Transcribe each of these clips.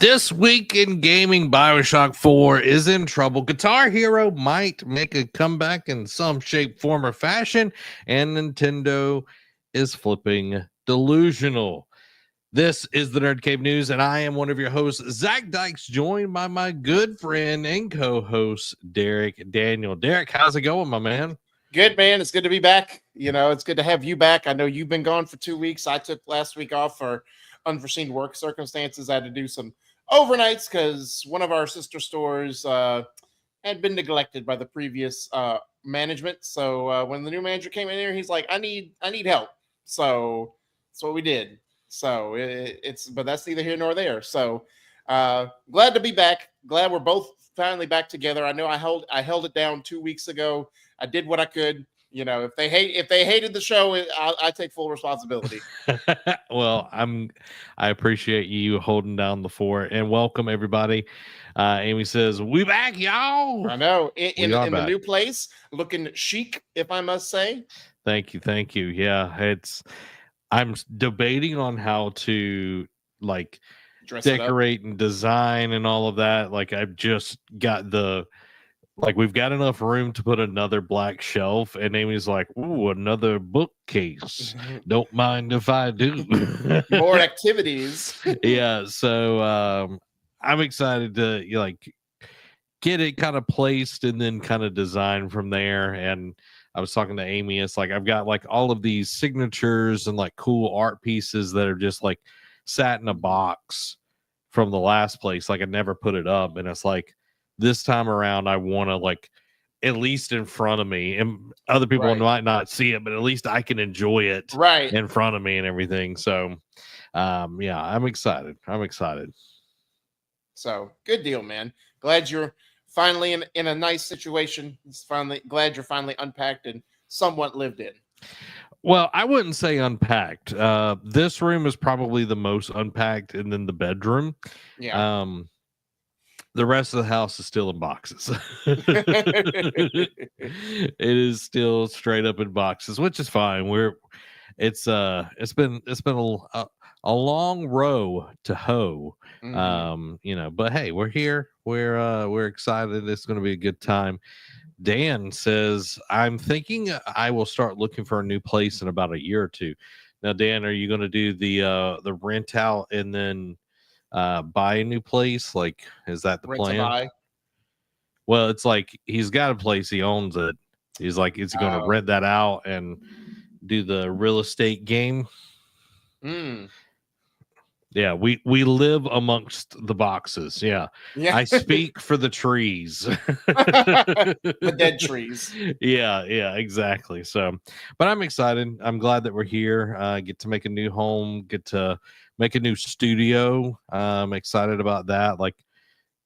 This week in gaming, Bioshock 4 is in trouble. Guitar Hero might make a comeback in some shape, form, or fashion, and Nintendo is flipping delusional. This is the Nerd Cave Newz, and I am one of your hosts, Zach Dykes, joined by my good friend and co-host, Derek Daniel. Derek, how's it going, my man? Good, man. It's good to be back. It's good to have you back. I know you've been gone for 2 weeks. I took last week off for unforeseen work circumstances. I had to do some overnights because one of our sister stores had been neglected by the previous management. So when the new manager came in here, he's like, I need help. So that's what we did. So but that's neither here nor there. So glad to be back. Glad we're both finally back together. I know I held it down 2 weeks ago. I did what I could. If they hated the show, I take full responsibility. Well, I appreciate you holding down the fort, and welcome everybody. Amy says, "We back, y'all." I know in the new place, looking chic, if I must say. Thank you. Yeah, I'm debating on how to Dress decorate and design and all of that. Like I've just got we've got enough room to put another black shelf, and Amy's like, "Ooh, another bookcase. Don't mind if I do." More activities. Yeah, so I'm excited to get it kind of placed and then kind of design from there. And I was talking to Amy. It's like I've got all of these signatures and cool art pieces that are just sat in a box from the last place. I never put it up, and it's like this time around I want to at least in front of me, and other people might not see it, but at least I can enjoy it in front of me and everything. So yeah, I'm excited. So good deal, man. Glad you're finally in a nice situation. Glad you're finally unpacked and somewhat lived in. Well, I wouldn't say unpacked. This room is probably the most unpacked, and then the bedroom. Yeah. The rest of the house is still in boxes. It is still straight up in boxes, which is fine. It's been a long row to hoe. But hey, we're here. We're excited. It's going to be a good time. Dan says, I'm thinking I will start looking for a new place in about a year or two. Now, Dan, are you going to do the rent out and then buy a new place? Is that the plan? Well, it's he's got a place, he owns it. He's is he going to rent that out and do the real estate game? Yeah, we live amongst the boxes. Yeah. I speak for the trees. The dead trees. Yeah, exactly. So, but I'm excited. I'm glad that we're here. Get to make a new home, get to make a new studio. I'm excited about that.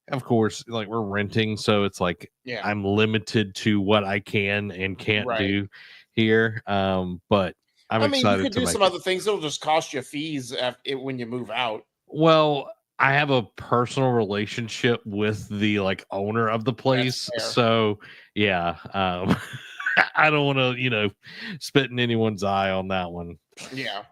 Of course, we're renting, so it's I'm limited to what I can and can't do here. But I mean, you could do some other things. It'll just cost you fees when you move out. Well, I have a personal relationship with the owner of the place, so yeah. I don't want to, spit in anyone's eye on that one. Yeah.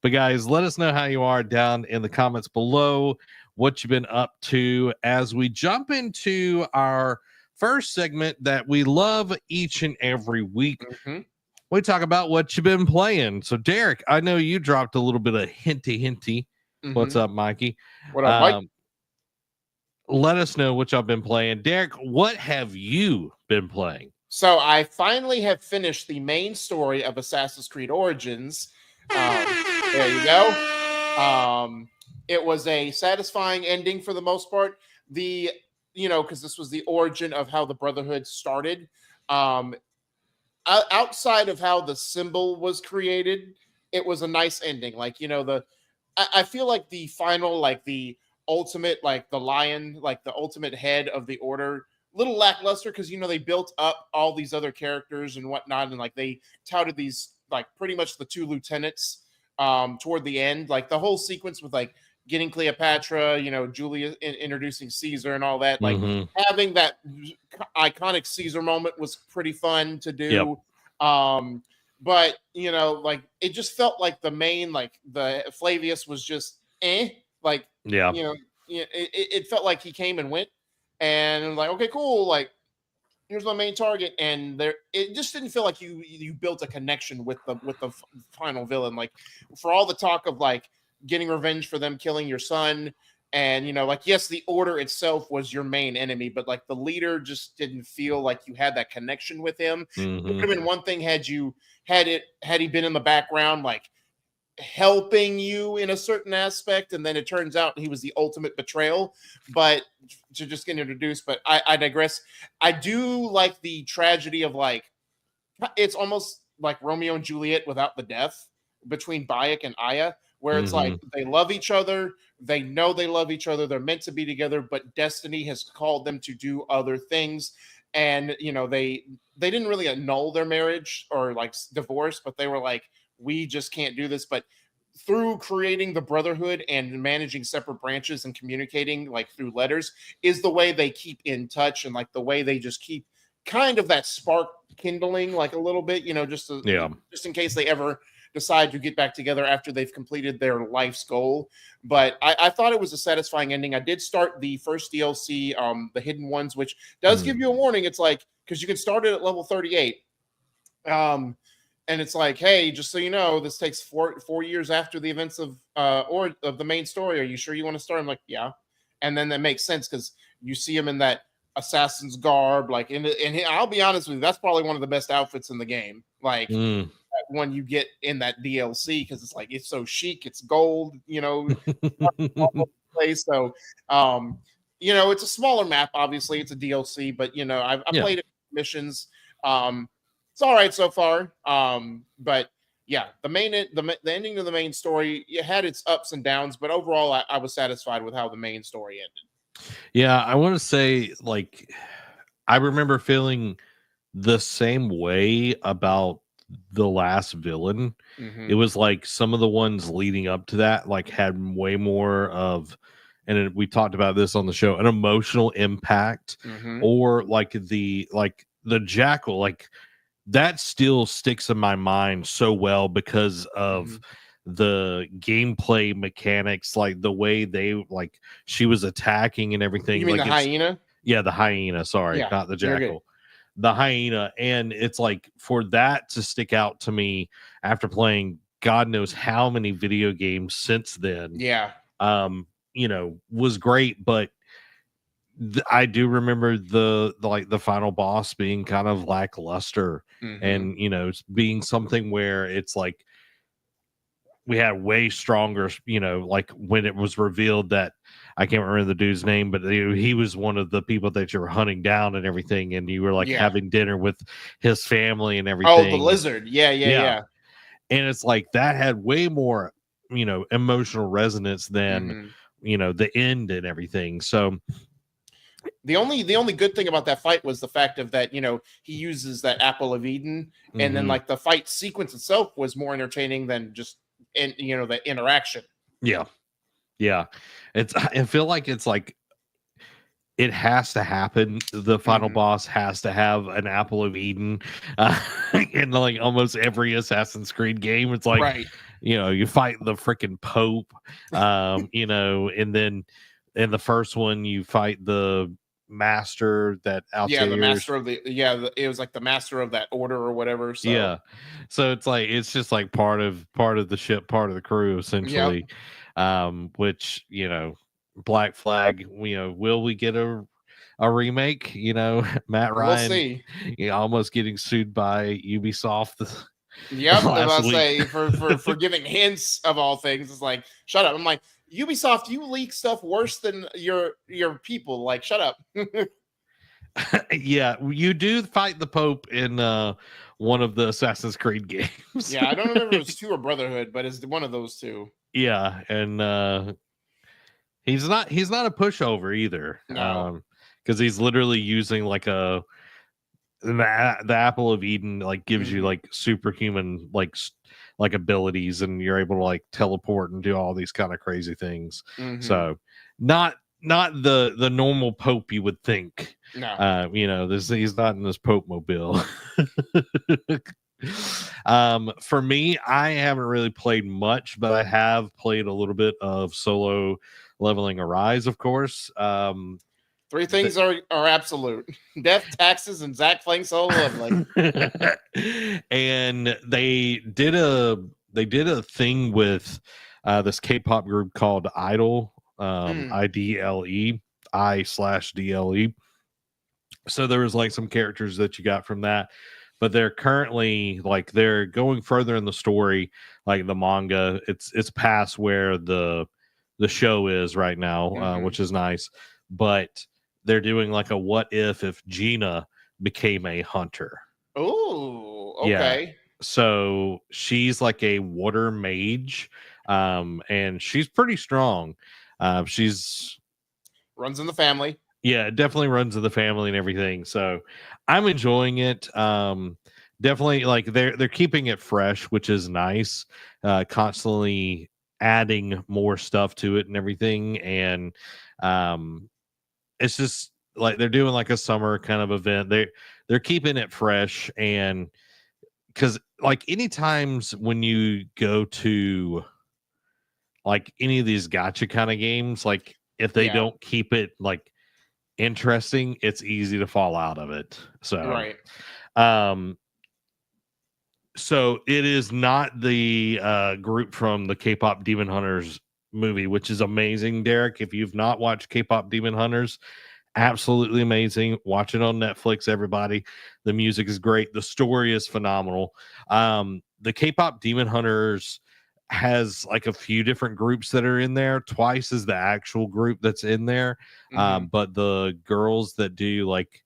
But guys, let us know how you are down in the comments below, what you've been up to as we jump into our first segment that we love each and every week. Mm-hmm. We talk about what you've been playing. So, Derek, I know you dropped a little bit of hinty. Mm-hmm. What's up, Mikey? What up, Mike? Let us know what y'all been playing. Derek, what have you been playing? So, I finally have finished the main story of Assassin's Creed Origins. There you go. It was a satisfying ending for the most part. Because this was the origin of how the Brotherhood started. Outside of how the symbol was created, it was a nice ending. I feel like the final, the ultimate, the lion, the ultimate head of the order, little lackluster because they built up all these other characters and whatnot, and they touted these pretty much the two lieutenants toward the end, the whole sequence with getting Cleopatra, Julia introducing Caesar and all that. Having that iconic Caesar moment was pretty fun to do. Yep. But it just felt like the main, the Flavius was just it felt like he came and went, and like, okay, cool, like here's my main target, and there it just didn't feel like you built a connection with the final villain. Like for all the talk of like getting revenge for them killing your son, and like, yes, the order itself was your main enemy, but like the leader just didn't feel like you had that connection with him. It would have been one thing had he been in the background, like helping you in a certain aspect, and then it turns out he was the ultimate betrayal, but to just get introduced. But I digress. I do like the tragedy of like, it's almost like Romeo and Juliet without the death between Bayek and Aya, where it's like they love each other, they know they love each other, they're meant to be together, but destiny has called them to do other things. And they didn't really annul their marriage or like divorce, but they were like, we just can't do this. But through creating the brotherhood and managing separate branches and communicating like through letters is the way they keep in touch, and like the way they just keep kind of that spark kindling like a little bit, just in case they ever decide to get back together after they've completed their life's goal. But I thought it was a satisfying ending. I did start the first DLC, the Hidden Ones, which does give you a warning. It's like, because you can start it at level 38. And it's like, hey, just so you know, this takes four years after the events of the main story. Are you sure you want to start? I'm like, yeah. And then that makes sense because you see him in that assassin's garb, like, and I'll be honest with you, that's probably one of the best outfits in the game. Like when you get in that DLC, because it's like it's so chic, it's gold, all over the place. So, it's a smaller map. Obviously, it's a DLC, but I played it missions. It's all right so far. But yeah, the ending of the main story, it had its ups and downs, but overall, I was satisfied with how the main story ended. Yeah, I want to say, like, I remember feeling the same way about the last villain. It was like some of the ones leading up to that, like, had way more of, and we talked about this on the show, an emotional impact, or like the jackal, like that still sticks in my mind so well because of the gameplay mechanics, like the way they, like, she was attacking and everything. You mean like the hyena? Yeah, the hyena. Sorry, Yeah, not the jackal. The hyena. And it's like, for that to stick out to me after playing God knows how many video games since then. Yeah. Was great, but I do remember the final boss being kind of lackluster, and being something where it's like we had way stronger, like when it was revealed that, I can't remember the dude's name, but he was one of the people that you were hunting down and everything, and you were like having dinner with his family and everything. Oh, the lizard. Yeah. And it's like that had way more, emotional resonance than the end and everything. So the only good thing about that fight was the fact of that, he uses that apple of Eden, and then like the fight sequence itself was more entertaining than just the interaction. Yeah. I feel like it's like it has to happen. The final boss has to have an apple of Eden. In like almost every Assassin's Creed game, it's like, you fight the freaking Pope, and then in the first one you fight the master that Altair's, the master of it was like the master of that order or whatever. So so it's like, it's just like part of the ship, part of the crew, essentially. Which, Black Flag, will we get a remake? Matt Ryan, we'll see. Almost getting sued by Ubisoft. Yep, I'll say for giving hints of all things. It's like, shut up. I'm like, Ubisoft, you leak stuff worse than your people. Like, shut up. Yeah, you do fight the Pope in one of the Assassin's Creed games. Yeah, I don't remember if it was 2 or Brotherhood, but it's one of those 2. Yeah, and he's not a pushover either. No. Because he's literally using like the apple of Eden, like gives you like superhuman like abilities, and you're able to like teleport and do all these kind of crazy things. So not the normal Pope you would think. No. He's not in this Pope mobile. For me, I haven't really played much, but I have played a little bit of solo Leveling Arise, of course. Three things are absolute: death, taxes, and Zach playing solo leveling. And they did a thing with this K-pop group called Idol, IDLE, I/DLE. So there was like some characters that you got from that, but they're currently like they're going further in the story, like the manga. It's past where the show is right now, which is nice. But they're doing like a what if Gina became a hunter. Oh, okay. Yeah. So she's like a water mage, and she's pretty strong. She's Runs in the family. Yeah, it definitely runs in the family and everything. So I'm enjoying it. Definitely like they're keeping it fresh, which is nice. Constantly adding more stuff to it and everything. And it's just like they're doing like a summer kind of event. They're keeping it fresh, and because like any times when you go to like any of these gotcha kind of games, like if they don't keep it like interesting, it's easy to fall out of it. So right. So it is not the group from the K-pop Demon Hunters movie, which is amazing, Derek. If you've not watched K-pop Demon Hunters, absolutely amazing. Watch it on Netflix, everybody. The music is great. The story is phenomenal. The K-pop Demon Hunters has like a few different groups that are in there. Twice is the actual group that's in there. But the girls that do like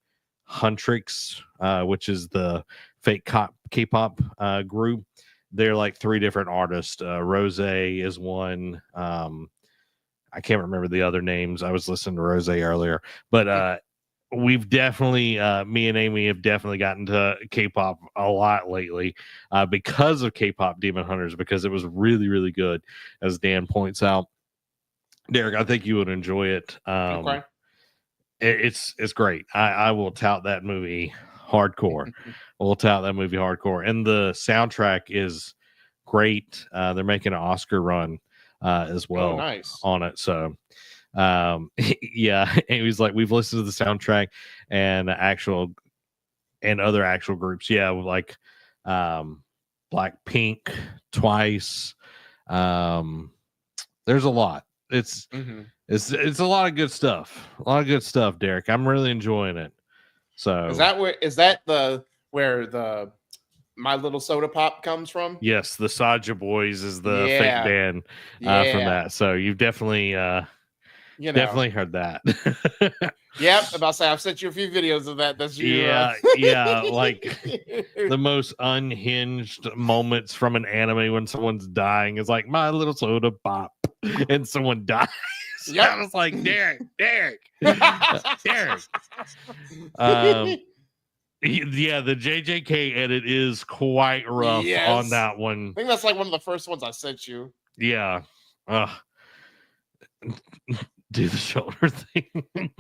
Huntrix, which is the fake K-pop group, they're like three different artists. Rose is one. I can't remember the other names. I was listening to Rose earlier, but we've definitely, me and Amy have definitely gotten to K-pop a lot lately because of K-pop Demon Hunters, because it was really, really good, as Dan points out. Derek, I think you would enjoy it. Okay. It's great. I will tout that movie hardcore. We'll tout that movie hardcore, and the soundtrack is great. They're making an Oscar run as well on it. So yeah, and he was like, we've listened to the soundtrack and other actual groups. Yeah, like Blackpink, Twice. There's a lot. It's a lot of good stuff. A lot of good stuff, Derek. I'm really enjoying it. So is that where the My Little Soda Pop comes from? Yes, the Saja Boys is the fake band from that. So you've definitely definitely heard that. Yep, about to say I've sent you a few videos of that. That's you. Yeah, like the most unhinged moments from an anime when someone's dying is like My Little Soda Pop, and someone dies. Yep. I was like, Derek. Yeah, the JJK edit is quite rough on that one. I think that's like one of the first ones I sent you. Yeah. Do the shoulder thing.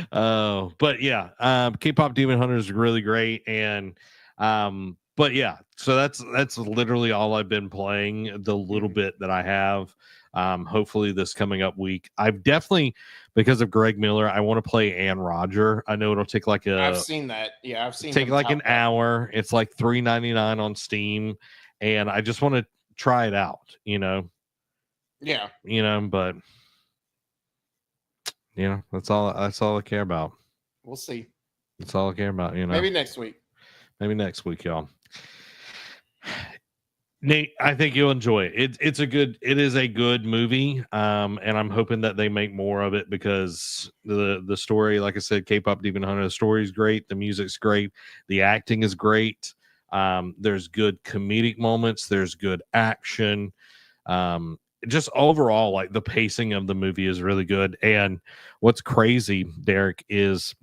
But yeah, K-pop Demon Hunter is really great. And but yeah, so that's literally all I've been playing, the little bit that I have. Hopefully this coming up week, I've definitely, because of Greg Miller, I want to play Ann Roger. I know it'll take like I've seen that. Yeah, I've seen take like an hour. It's like $3.99 on Steam, and I just want to try it out, Yeah. But that's all I care about. We'll see. That's all I care about, Maybe next week. Y'all. Nate, I think you'll enjoy it. It is a good movie. And I'm hoping that they make more of it, because the story, like I said, K-pop Demon Hunter, the story is great, the music's great, the acting is great. There's good comedic moments, there's good action. Just overall, like the pacing of the movie is really good. And what's crazy, Derek, is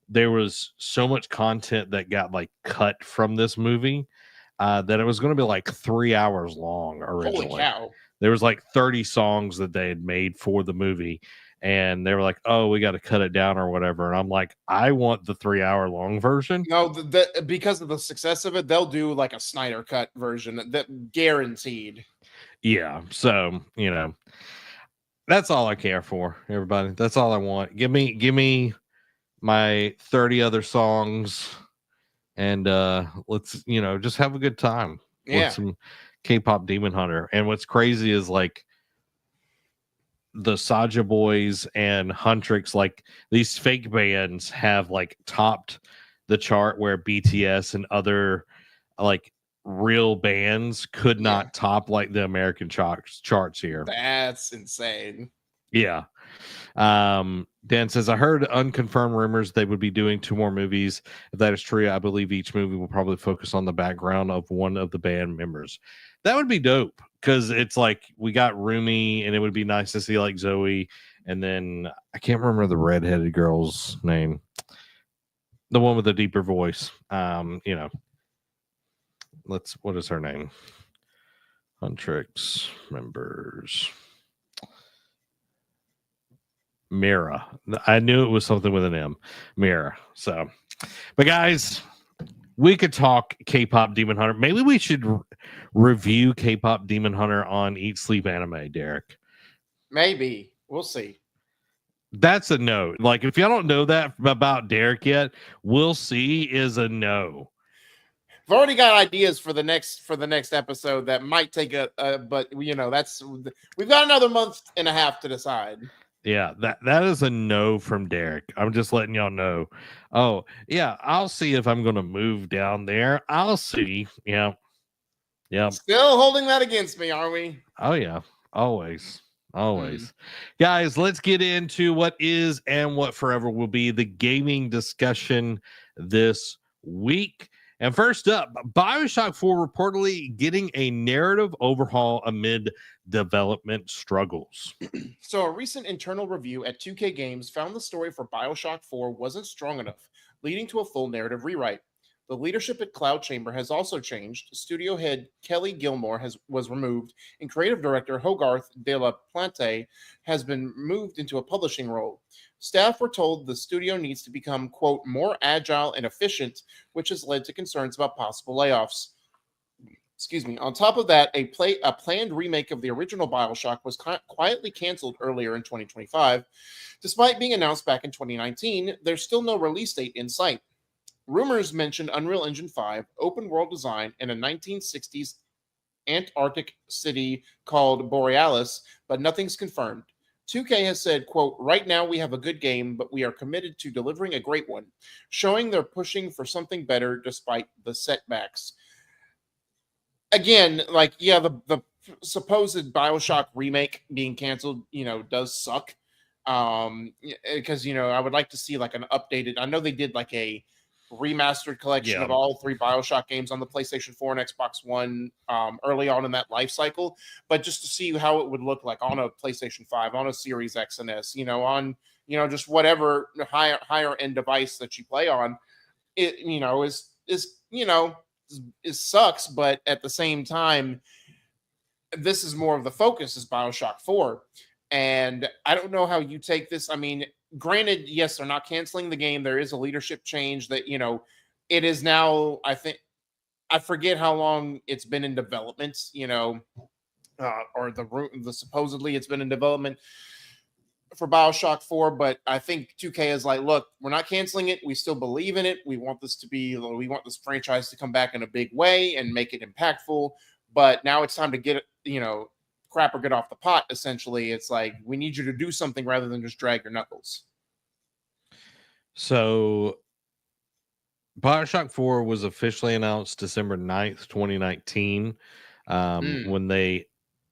there was so much content that got like cut from this movie that it was going to be like 3 hours long originally. Holy cow. There was like 30 songs that they had made for the movie, and they were like, oh, we got to cut it down or whatever. And I'm like, I want the 3 hour long version. No, because of the success of it, they'll do like a Snyder cut version, that guaranteed. Yeah. So, That's all I care for, everybody. That's all I want. Give me my 30 other songs, and let's just have a good time with Yeah, some K-pop Demon Hunter. And what's crazy is like the Saja Boys and Huntrix, like these fake bands have like topped the chart where BTS and other like real bands could yeah, not top like the American charts here. that's insane. Yeah. Dan says, I heard unconfirmed rumors they would be doing 2 more movies. If that is true, I believe each movie will probably focus on the background of one of the band members. That would be dope because it's like we got Rumi, and it would be nice to see like Zoe, and then I can't remember the redheaded girl's name, the one with the deeper voice. What is her name? Huntrix members. Mira. I knew it was something with an M. Mira. So, but guys, we could talk K-pop Demon Hunter. Maybe we should review K-pop Demon Hunter on Eat Sleep Anime, Derek. Maybe we'll see. That's a no. Like, if y'all don't know that about Derek yet, we'll see is a no. I've already got ideas for the next episode that might take but that's we've got another month and a half to decide. Yeah, that is a no from Derek. I'm just letting y'all know. Oh, yeah, I'll see if I'm going to move down there. I'll see. Yeah. Yeah. Still holding that against me, are we? Oh, yeah. Always. Guys, let's get into what is and what forever will be the gaming discussion this week. And first up, Bioshock 4 reportedly getting a narrative overhaul amid development struggles. So a recent internal review at 2K Games found the story for Bioshock 4 wasn't strong enough, leading to a full narrative rewrite. The leadership at Cloud Chamber has also changed. Studio head Kelly Gilmore was removed, and creative director Hogarth de la Plante has been moved into a publishing role. Staff were told the studio needs to become, quote, more agile and efficient, which has led to concerns about possible layoffs. Excuse me. On top of that, a planned remake of the original Bioshock was quietly canceled earlier in 2025. Despite being announced back in 2019, there's still no release date in sight. Rumors mentioned Unreal Engine 5, open world design, and a 1960s Antarctic city called Borealis, but nothing's confirmed. 2K has said, quote, right now we have a good game, but we are committed to delivering a great one, showing they're pushing for something better despite the setbacks. Again, like, yeah, the supposed Bioshock remake being canceled, does suck. Because, I would like to see like an updated, I know they did like a remastered collection of all 3 Bioshock games on the PlayStation 4 and Xbox One early on in that life cycle, but just to see how it would look like on a PlayStation 5, on a Series X and S, on just whatever higher end device that you play on, it is sucks, but at the same time, this is more of the focus is Bioshock 4. And I don't know how you take this. I mean, granted, yes, they're not canceling the game. There is a leadership change that, it is now, I forget how long it's been in development, or the supposedly it's been in development for Bioshock 4, but I think 2K is like, look, we're not canceling it. We still believe in it. We want we want this franchise to come back in a big way and make it impactful. But now it's time to get it, crap or get off the pot. Essentially, it's like we need you to do something rather than just drag your knuckles. So Bioshock 4 was officially announced December 9th, 2019, when they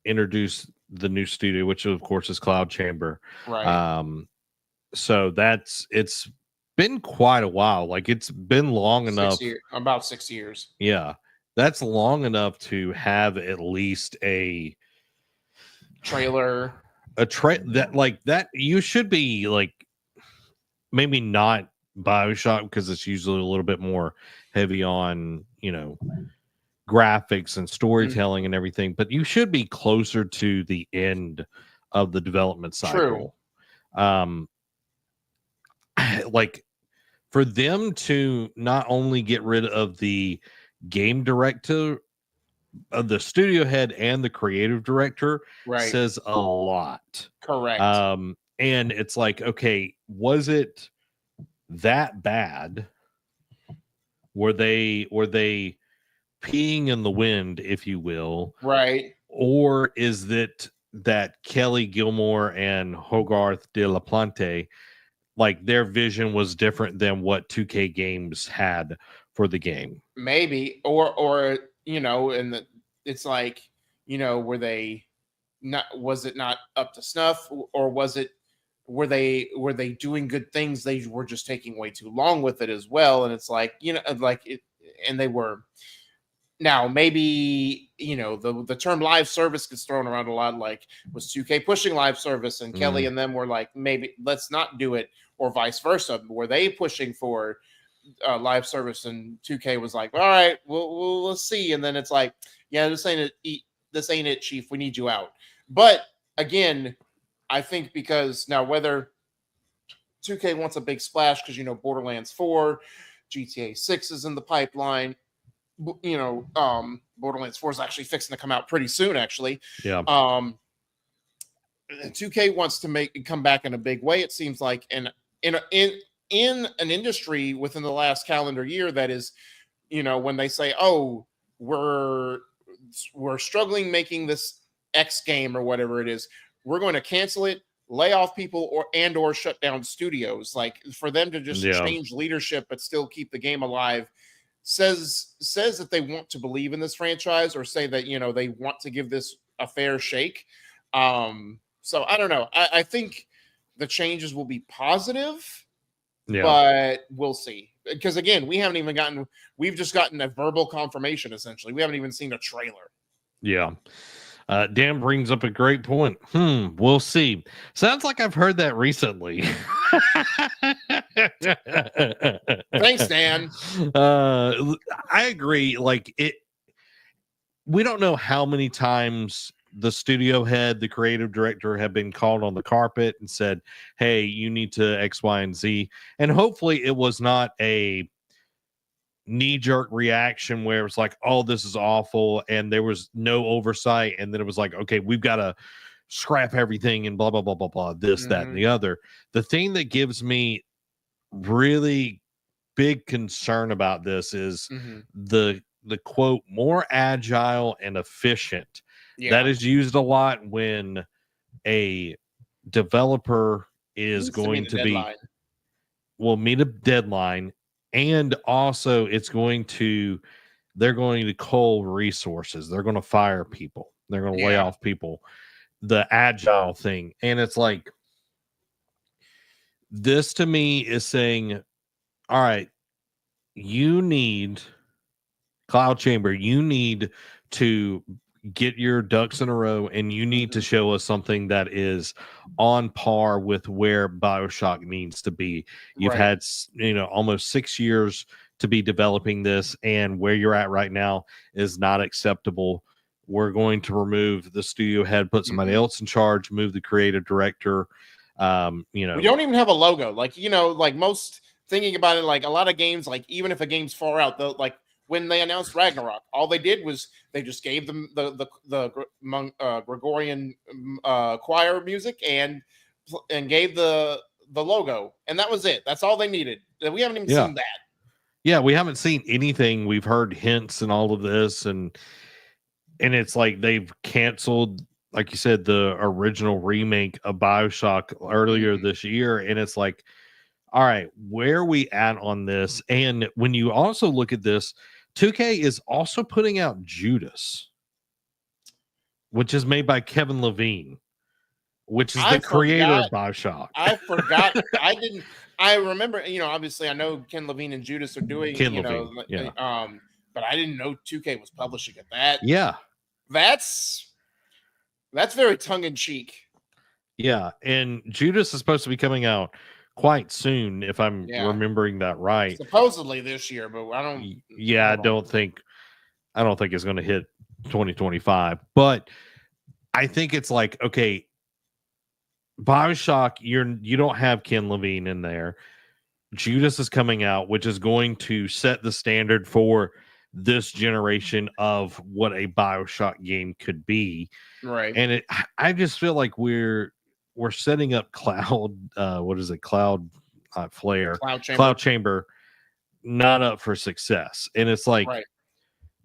introduced the new studio, which of course is Cloud Chamber. Right. So it's been quite a while. Like, it's been long enough. About 6 years. Yeah. That's long enough to have at least a trailer. That you should be like, maybe not Bioshock, because it's usually a little bit more heavy on, graphics and storytelling and everything, but you should be closer to the end of the development cycle. True. Like, for them to not only get rid of the game director, the studio head and the creative director Right. says a lot. Correct. And it's like, okay, was it that bad? Were they peeing in the wind, if you will? Right. Or is it that Kelly Gilmore and Hogarth de la Plante, like their vision was different than what 2K Games had for the game? Maybe. Or and it's like, were they not, was it not up to snuff, or were they doing good things? They were just taking way too long with it as well. And it's like, like it, and they were. Now, maybe, the term live service gets thrown around a lot. Like, was 2K pushing live service, and Kelly and them were like, maybe let's not do it, or vice versa. Were they pushing for live service, and 2K was like, all right, we'll see. And then it's like, yeah, this ain't it. This ain't it, Chief. We need you out. But again, I think because now whether 2K wants a big splash because Borderlands 4, GTA 6 is in the pipeline. Borderlands 4 is actually fixing to come out pretty soon, actually. Yeah. 2K wants to come back in a big way, it seems like, and in an industry within the last calendar year that is, when they say, oh, we're struggling making this X game or whatever it is, we're going to cancel it, lay off people, or shut down studios. Like, for them to just change leadership but still keep the game alive says that they want to believe in this franchise, or say that they want to give this a fair shake. So I don't know. I think the changes will be positive, but we'll see. Because again, we've just gotten a verbal confirmation. Essentially, we haven't even seen a trailer. Yeah. Dan brings up a great point. We'll see. Sounds like I've heard that recently. Thanks, Dan. I agree. Like, we don't know how many times the studio head, the creative director, have been called on the carpet and said, hey, you need to X, Y, and Z. And hopefully it was not a knee-jerk reaction where it's like, oh, this is awful, and there was no oversight, and then it was like, okay, we've got to scrap everything and blah blah blah blah blah, this, that, and the other. The thing that gives me really big concern about this is the quote, more agile and efficient. That is used a lot when a developer is going to meet a deadline. And also they're going to cull resources. They're going to fire people. They're going to lay off people. The agile thing. And it's like, this to me is saying, all right, you need, Cloud Chamber, you need to get your ducks in a row, and you need to show us something that is on par with where Bioshock needs to be. You've had almost 6 years to be developing this, and where you're at right now is not acceptable. We're going to remove the studio head, put somebody else in charge, move the creative director. We don't even have a logo. Like, like most, thinking about it, like a lot of games, like even if a game's far out, like when they announced Ragnarok, all they did was they just gave them the Gregorian choir music and gave the logo, and that was it. That's all they needed. We haven't even seen that. Yeah, we haven't seen anything. We've heard hints and all of this, and it's like they've canceled, like you said, the original remake of Bioshock earlier this year, and it's like, all right, where are we at on this? And when you also look at this, 2K is also putting out Judas, which is made by Kevin Levine, which is the creator of Bioshock. I forgot. I remember, obviously I know Ken Levine and Judas are doing, but I didn't know 2K was publishing it. That's very tongue-in-cheek. Yeah, and Judas is supposed to be coming out quite soon, if I'm remembering that right. Supposedly this year, but I don't. Yeah, I don't think it's going to hit 2025. But I think it's like, okay, Bioshock, you don't have Ken Levine in there. Judas is coming out, which is going to set the standard for this generation of what a Bioshock game could be. Right. And I just feel like we're setting up Cloud, what is it, Cloud Flare, Cloud Chamber. Cloud Chamber, not up for success. And it's like, Right.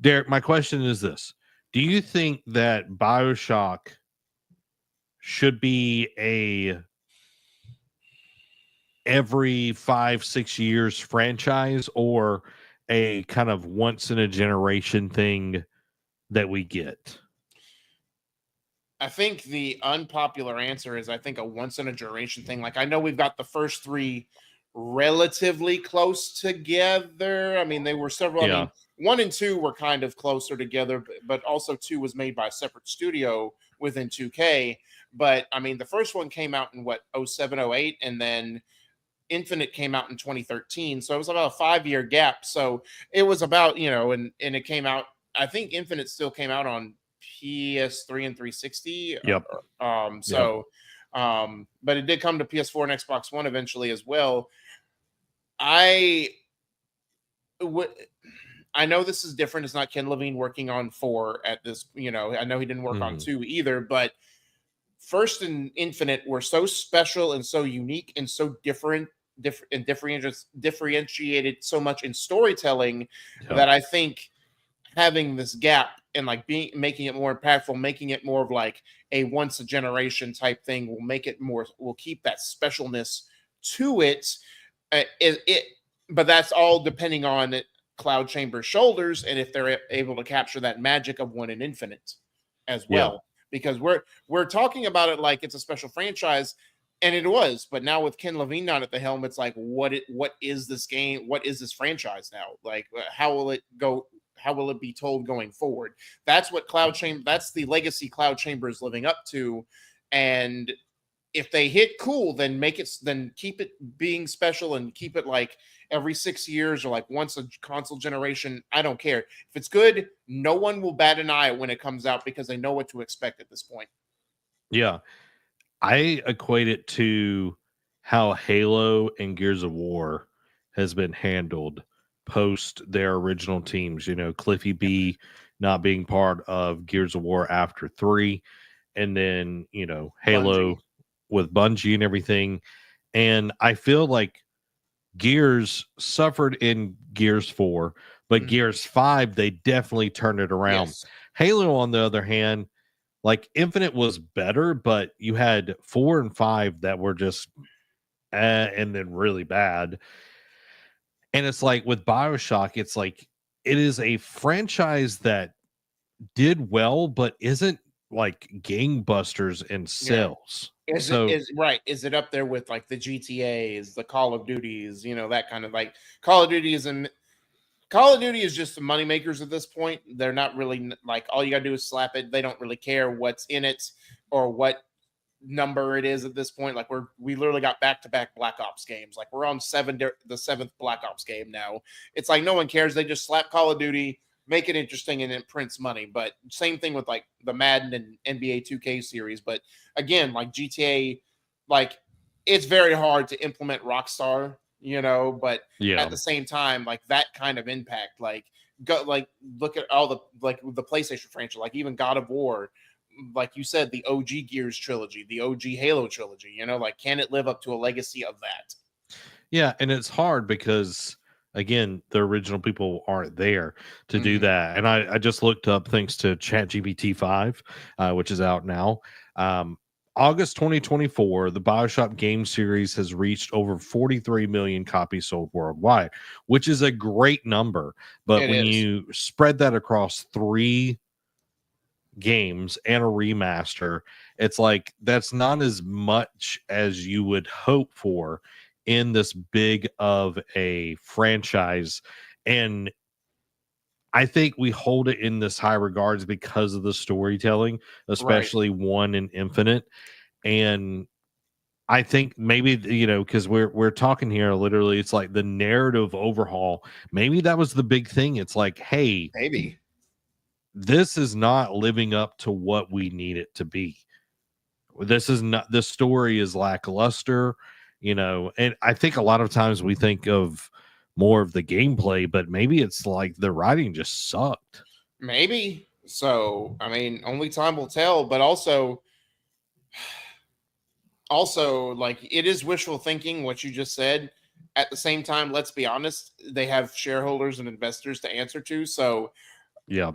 Derek, my question is this: do you think that Bioshock should be a every 5-6 years franchise, or a kind of once in a generation thing that we get? I think the unpopular answer is I think a once in a generation thing. Like I know we've got the first three relatively close together. I mean, they were several. Yeah. I mean, 1 and 2 were kind of closer together, but also 2 was made by a separate studio within 2K. But I mean, the first one came out in what 07, 08, and then Infinite came out in 2013. So it was about a 5-year gap. So it was about, and it came out, I think Infinite still came out on PS3 and 360. Yep. But it did come to PS4 and Xbox One eventually as well. I know this is different. It's not Ken Levine working on 4 at this, I know he didn't work on 2 either, but First and Infinite were so special and so unique and so different and differentiated so much in storytelling that I think having this gap and like making it more impactful, making it more of like a once a generation type thing will keep that specialness to it. But that's all depending on Cloud Chamber's shoulders and if they're able to capture that magic of 1 and Infinite as well. Yeah. Because we're talking about it like it's a special franchise, and it was. But now with Ken Levine not at the helm, it's like, what is this game? What is this franchise now? Like, how will it go? How will it be told going forward? That's what that's the legacy Cloud Chamber is living up to. And if they hit cool, then keep it being special and keep it like every 6 years or like once a console generation. I don't care. If it's good, no one will bat an eye when it comes out because they know what to expect at this point. Yeah. I equate it to how Halo and Gears of War has been handled post their original teams. Cliffy B not being part of Gears of War after 3, and then, Halo Bungie. With Bungie and everything. And I feel like Gears suffered in Gears 4, but Gears 5, they definitely turned it around. Yes. Halo, on the other hand, like Infinite was better, but you had 4 and 5 that were just and then really bad. And it's like with Bioshock, it's like it is a franchise that did well, but isn't like gangbusters in sales. Yeah. Is it up there with like the GTAs, the Call of Duties, that kind of like Call of Duty is just the money makers at this point. They're not really like all you gotta do is slap it. They don't really care what's in it or what number it is at this point. Like we literally got back-to-back Black Ops games. Like we're on the 7th Black Ops game now. It's like no one cares. They just slap Call of Duty, make it interesting, and it prints money. But same thing with like the Madden and NBA 2K series. But again, like GTA, like it's very hard to implement Rockstar, but at the same time, like that kind of impact, like look at all the PlayStation franchise, like even God of War, like you said, the OG Gears trilogy, the OG Halo trilogy, like can it live up to a legacy of that? Yeah, and it's hard because again, the original people aren't there to do that. And I just looked up, thanks to ChatGPT 5, which is out now. August 2024, the Bioshock game series has reached over 43 million copies sold worldwide, which is a great number. But when you spread that across 3 games and a remaster, it's like that's not as much as you would hope for in this big of a franchise. And I think we hold it in this high regards because of the storytelling, especially 1 and Infinite. And I think maybe, because we're talking here, literally, it's like the narrative overhaul. Maybe that was the big thing. It's like, hey, maybe this is not living up to what we need it to be. This story is lackluster, and I think a lot of times we think of more of the gameplay, but maybe it's like the writing just sucked. Maybe. So, I mean, only time will tell, but also like it is wishful thinking what you just said. At the same time, let's be honest, they have shareholders and investors to answer to, so Yeah.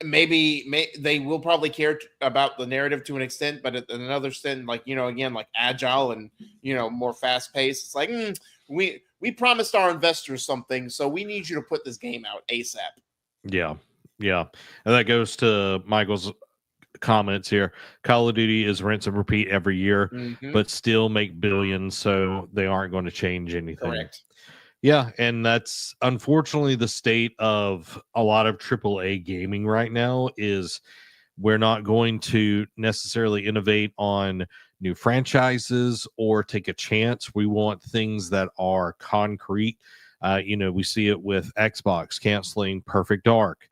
they will probably care about the narrative to an extent, but at another extent, like, you know, again, like agile and, you know, more fast paced, it's like, we promised our investors something, so we need you to put this game out ASAP. Yeah. Yeah. And that goes to Michael's comments here. Call of Duty is rinse and repeat every year, Mm-hmm. but still make billions, so they aren't going to change anything. Correct. Yeah, and that's unfortunately the state of a lot of AAA gaming right now. Is we're not going to necessarily innovate on new franchises or take a chance. We want things that are concrete. You know, we see it with Xbox canceling Perfect Dark,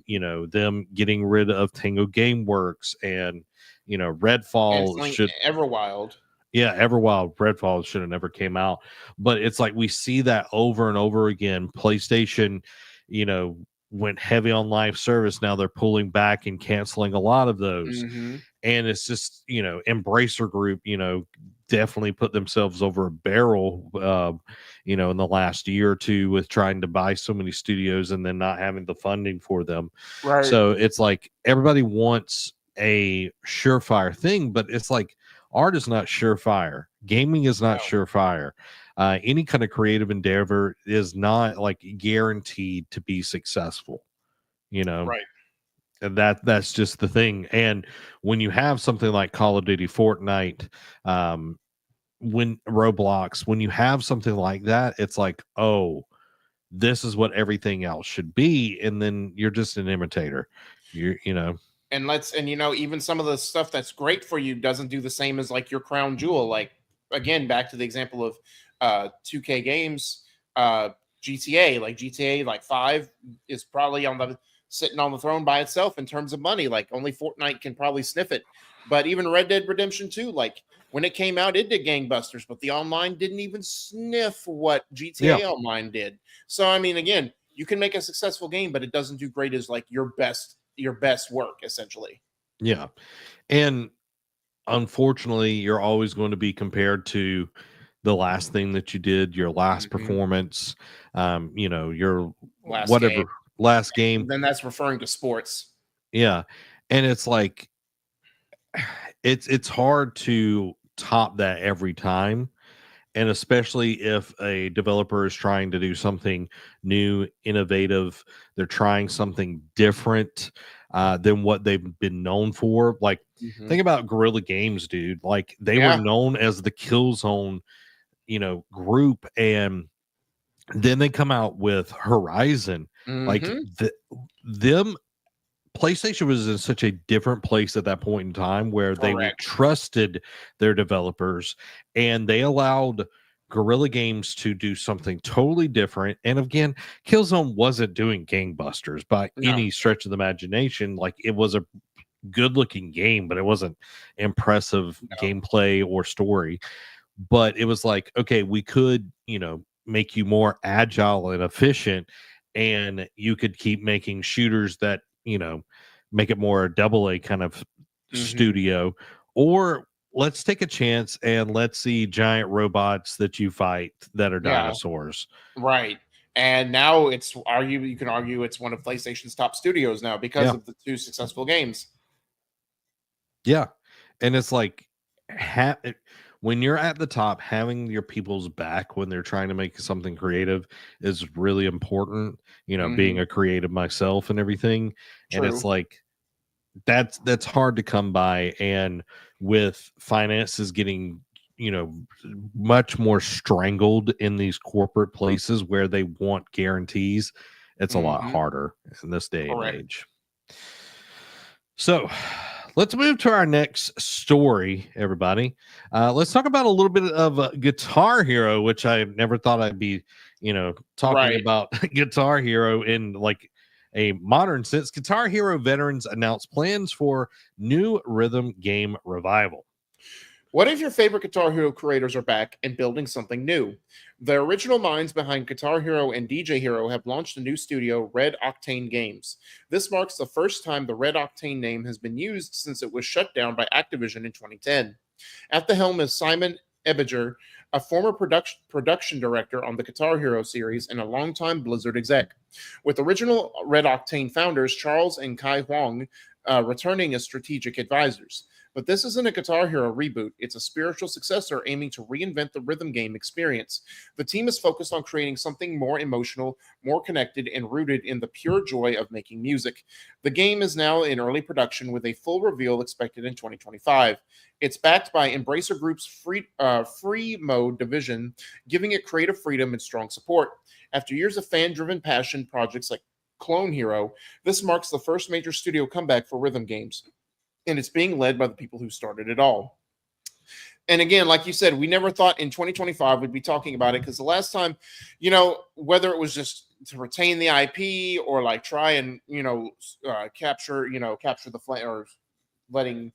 you know, them getting rid of Tango Gameworks, and, you know, Redfall Canceling should, Everwild. yeah, Everwild, Redfall should have never came out. But it's like we see that over and over again. PlayStation, you know, went heavy on live service. Now they're pulling back and canceling a lot of those. Mm-hmm. And it's just, you know, Embracer Group, you know, definitely put themselves over a barrel, you know, in the last year or two with trying to buy so many studios and then not having the funding for them. Right. So it's like everybody wants a surefire thing, but it's like art is not surefire. Gaming is not surefire. Any kind of creative endeavor is not like guaranteed to be successful, you know? Right. And that's just the thing. And when you have something like Call of Duty, Fortnite, when Roblox, when you have something like that, it's like, oh, this is what everything else should be, and then you're just an imitator. You know. And you know, even some of the stuff that's great for you doesn't do the same as like your crown jewel. Like, again, back to the example of 2K games, GTA, like GTA like 5 is probably sitting on the throne by itself in terms of money. Like, only Fortnite can probably sniff it. But even Red Dead Redemption 2, like, when it came out, it did gangbusters, but the online didn't even sniff what GTA Online did. So, I mean, again, you can make a successful game, but it doesn't do great as like your best work, essentially. Yeah. And unfortunately, you're always going to be compared to the last thing that you did, your last performance, you know, your last game. Then that's referring to sports. Yeah. And it's like it's hard to top that every time. And especially if a developer is trying to do something new, innovative, they're trying something different than what they've been known for. Like, think about Guerrilla Games, dude. Like, they were known as the Killzone, you know, group, and then they come out with Horizon. Like, them PlayStation was in such a different place at that point in time where they trusted their developers, and they allowed Guerrilla Games to do something totally different. And again, Killzone wasn't doing gangbusters by any stretch of the imagination. Like, it was a good looking game, but it wasn't impressive gameplay or story. But it was like, okay, we could, you know, make you more agile and efficient, and you could keep making shooters that, you know, make it more double A kind of studio. Or let's take a chance and let's see giant robots that you fight that are dinosaurs. Right. And now you can argue it's one of PlayStation's top studios now because of the 2 successful games. Yeah. And it's like, when you're at the top, having your people's back when they're trying to make something creative is really important. You know, being a creative myself and everything. True. And it's like, that's hard to come by. And with finances getting, you know, much more strangled in these corporate places where they want guarantees, it's a lot harder in this day and age. So let's move to our next story, everybody. Let's talk about a little bit of Guitar Hero, which I never thought I'd be, you know, talking about Guitar Hero in like a modern sense. Guitar Hero veterans announced plans for new rhythm game revival. What if your favorite Guitar Hero creators are back and building something new? The original minds behind Guitar Hero and DJ Hero have launched a new studio, Red Octane Games. This marks the first time the Red Octane name has been used since it was shut down by Activision in 2010. At the helm is Simon Ebinger, a former production director on the Guitar Hero series and a longtime Blizzard exec, with original Red Octane founders Charles and Kai Huang returning as strategic advisors. But this isn't a Guitar Hero reboot, it's a spiritual successor aiming to reinvent the rhythm game experience. The team is focused on creating something more emotional, more connected, and rooted in the pure joy of making music. The game is now in early production with a full reveal expected in 2025. It's backed by Embracer Group's free mode division, giving it creative freedom and strong support. After years of fan-driven passion projects like Clone Hero, this marks the first major studio comeback for rhythm games, and it's being led by the people who started it all. And again, like you said, we never thought in 2025 we'd be talking about it, because the last time, whether it was just to retain the IP or like try and capture the flame, or letting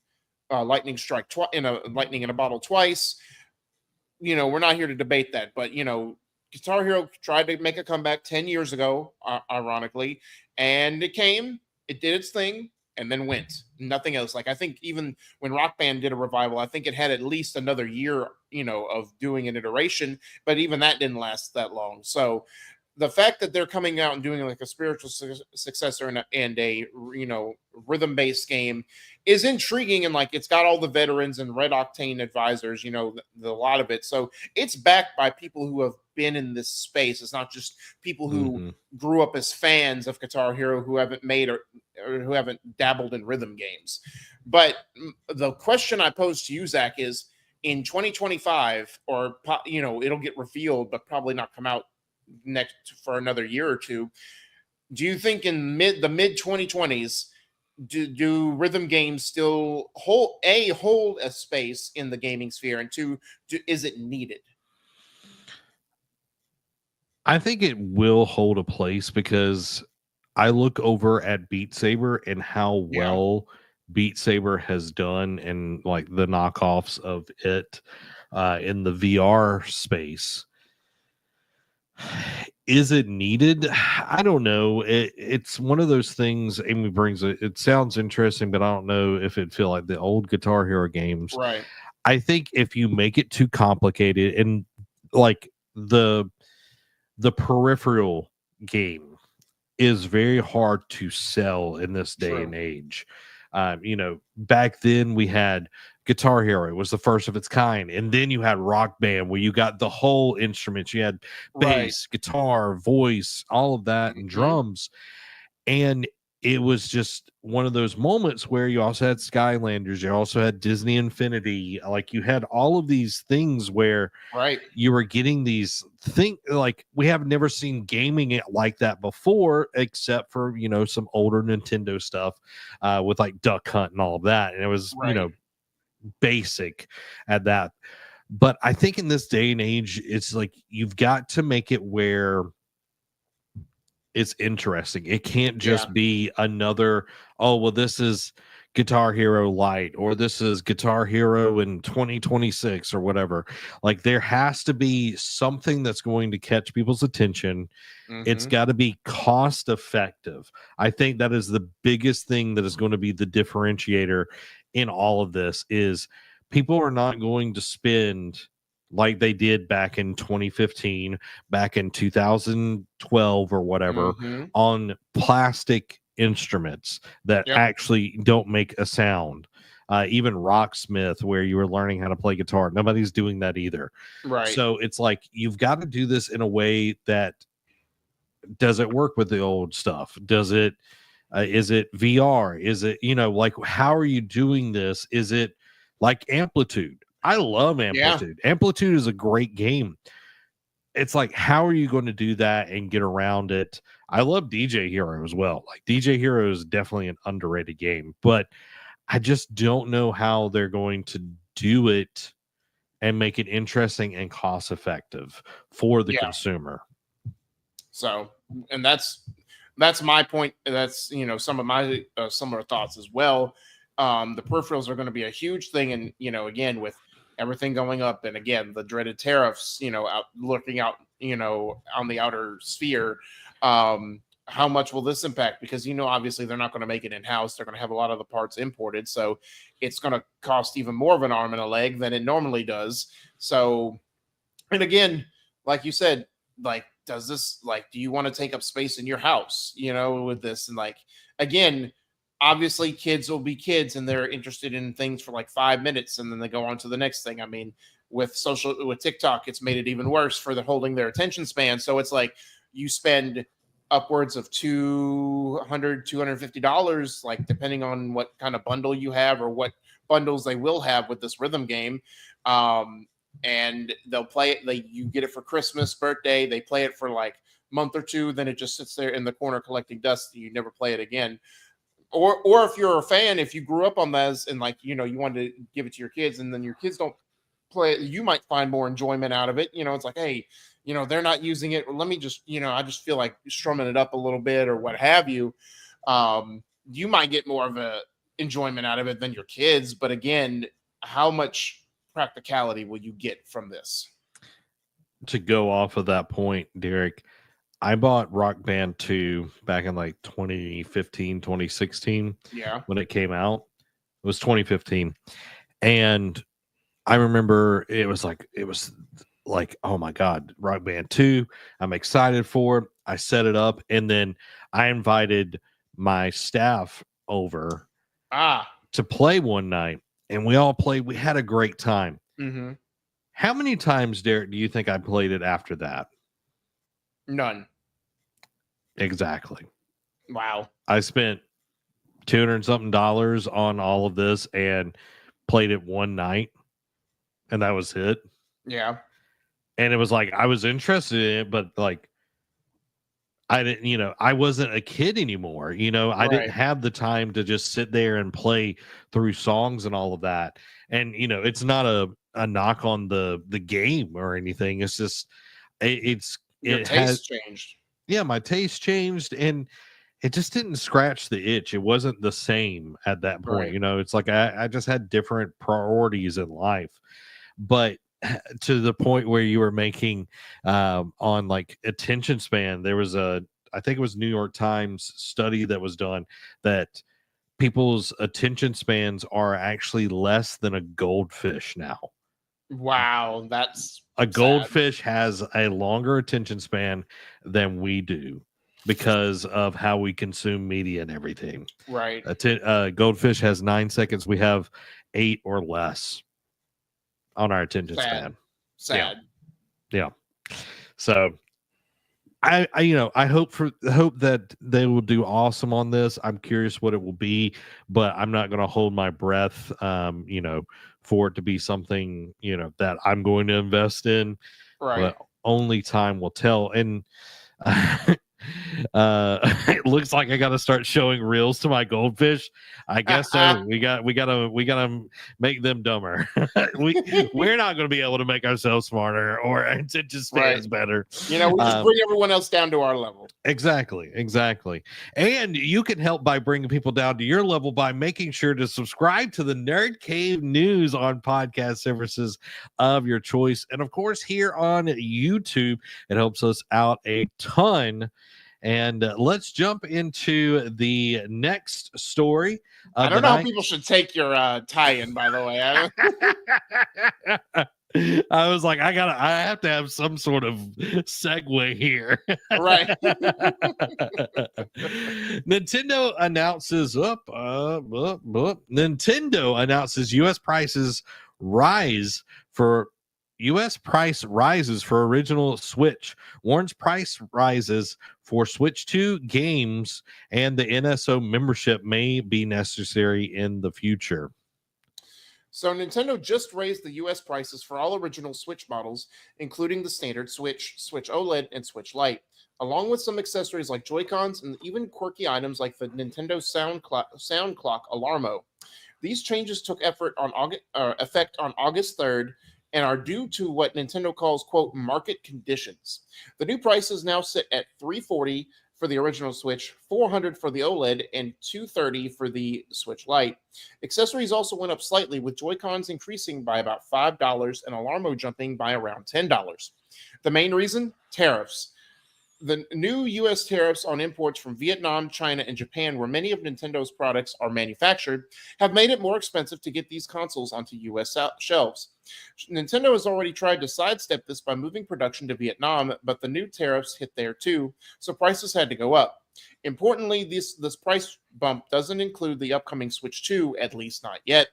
lightning strike lightning in a bottle twice. We're not here to debate that, but Guitar Hero tried to make a comeback 10 years ago, ironically, and it did its thing, and then went. Nothing else. Like, I think even when Rock Band did a revival, I think it had at least another year, of doing an iteration, but even that didn't last that long. So the fact that they're coming out and doing like a spiritual successor and a rhythm-based game is intriguing, and like it's got all the veterans and Red Octane advisors, a lot of it. So it's backed by people who have been in this space. It's not just people who grew up as fans of Guitar Hero who haven't made or who haven't dabbled in rhythm games. But the question I pose to you, Zach, is in 2025, or it'll get revealed, but probably not come out next for another year or two. Do you think in the mid 2020s, do rhythm games still hold a space in the gaming sphere, and two, is it needed? I think it will hold a place, because I look over at Beat Saber and how well Beat Saber has done, and like the knockoffs of it in the VR space. Is it needed? I don't know. It's one of those things. Amy brings it sounds interesting, but I don't know if it feel like the old Guitar Hero games. Right. I think if you make it too complicated, and like the peripheral game is very hard to sell in this day and age. Back then we had Guitar Hero, it was the first of its kind, and then you had Rock Band, where you got the whole instruments. You had bass, guitar, voice, all of that, and drums. And it was just one of those moments where you also had Skylanders, you also had Disney Infinity, like you had all of these things where you were getting these things. Like, we have never seen gaming it like that before, except for some older Nintendo stuff with like Duck Hunt and all of that, and it was basic at that. But I think in this day and age, it's like you've got to make it where it's interesting. It can't just be another, oh, well, this is Guitar Hero Lite, or this is Guitar Hero in 2026 or whatever. Like, there has to be something that's going to catch people's attention. It's got to be cost effective. I think that is the biggest thing that is going to be the differentiator in all of this. Is people are not going to spend like they did back in 2015, back in 2012 or whatever, on plastic instruments that actually don't make a sound. Even Rocksmith, where you were learning how to play guitar, nobody's doing that either. So it's like, you've got to do this in a way that, does it work with the old stuff? Does it is it VR? Is it, like, how are you doing this? Is it like Amplitude? I love Amplitude. Amplitude is a great game. It's like, how are you going to do that and get around it? I love DJ Hero as well. Like, DJ Hero is definitely an underrated game, but I just don't know how they're going to do it and make it interesting and cost effective for the consumer. So, and that's my point. That's, some of my similar thoughts as well. The peripherals are going to be a huge thing. And, again, with everything going up, and again, the dreaded tariffs, looking out, on the outer sphere. How much will this impact? Because, obviously they're not going to make it in house. They're going to have a lot of the parts imported. So it's going to cost even more of an arm and a leg than it normally does. So, and again, like you said, like, does this, like, do you want to take up space in your house, with this? And like, again, obviously kids will be kids and they're interested in things for like 5 minutes and then they go on to the next thing. I mean, with TikTok, it's made it even worse for the holding their attention span. So it's like you spend upwards of $250, like depending on what kind of bundle you have or what bundles they will have with this rhythm game. And they'll play it, like you get it for Christmas, birthday, they play it for like a month or two, then it just sits there in the corner collecting dust. You never play it again. Or if you're a fan, if you grew up on those and like, you wanted to give it to your kids and then your kids don't play it, you might find more enjoyment out of it. It's like, hey, they're not using it. Let me just, I just feel like strumming it up a little bit or what have you. You might get more of a enjoyment out of it than your kids. But again, how much practicality will you get from this? To go off of that point, Derek, I bought Rock Band 2 back in like 2015, 2016. Yeah. When it came out. It was 2015. And I remember it was like, oh my God, Rock Band 2. I'm excited for it. I set it up and then I invited my staff over to play one night and we all played. We had a great time. Mm-hmm. How many times, Derek, do you think I played it after that? None. Exactly. Wow. I spent $200 something on all of this and played it one night and that was it. Yeah. And it was like, I was interested in it, but like, I didn't, I wasn't a kid anymore. I didn't have the time to just sit there and play through songs and all of that. And, it's not a knock on the game or anything. It's just, Your taste changed. Yeah, my taste changed and it just didn't scratch the itch. It wasn't the same at that point. Right. It's like I just had different priorities in life. But to the point where you were making on like attention span, there was I think it was New York Times study that was done that people's attention spans are actually less than a goldfish now. Wow, that's a goldfish has a longer attention span than we do because of how we consume media and everything. Right. Goldfish has 9 seconds. We have 8 or less on our attention span. Sad. Yeah. So I hope that they will do awesome on this. I'm curious what it will be, but I'm not going to hold my breath, for it to be something, that I'm going to invest in. Right. But only time will tell. And it looks like I got to start showing reels to my goldfish. I guess so. We gotta make them dumber. We're not going to be able to make ourselves smarter or attention spans better. We just bring everyone else down to our level. Exactly. And you can help by bringing people down to your level by making sure to subscribe to the Nerd Cave Newz on podcast services of your choice. And of course, here on YouTube, it helps us out a ton. And let's jump into the next story. I don't know how people should take your tie-in, by the way. I was like, I have to have some sort of segue here. Right. Nintendo announces U.S. price rises for original Switch, warns price rises for Switch 2 games, and the NSO membership may be necessary in the future. So Nintendo just raised the U.S. prices for all original Switch models, including the standard Switch, Switch OLED, and Switch Lite, along with some accessories like Joy-Cons and even quirky items like the Nintendo Sound Clock Alarmo. These changes took effect on August 3rd, and are due to what Nintendo calls, quote, market conditions. The new prices now sit at $340 for the original Switch, $400 for the OLED, and $230 for the Switch Lite. Accessories also went up slightly, with Joy-Cons increasing by about $5 and Alarmo jumping by around $10. The main reason? Tariffs. The new U.S. tariffs on imports from Vietnam, China, and Japan, where many of Nintendo's products are manufactured, have made it more expensive to get these consoles onto U.S. shelves. Nintendo has already tried to sidestep this by moving production to Vietnam, but the new tariffs hit there too, so prices had to go up. Importantly, this price bump doesn't include the upcoming Switch 2, at least not yet.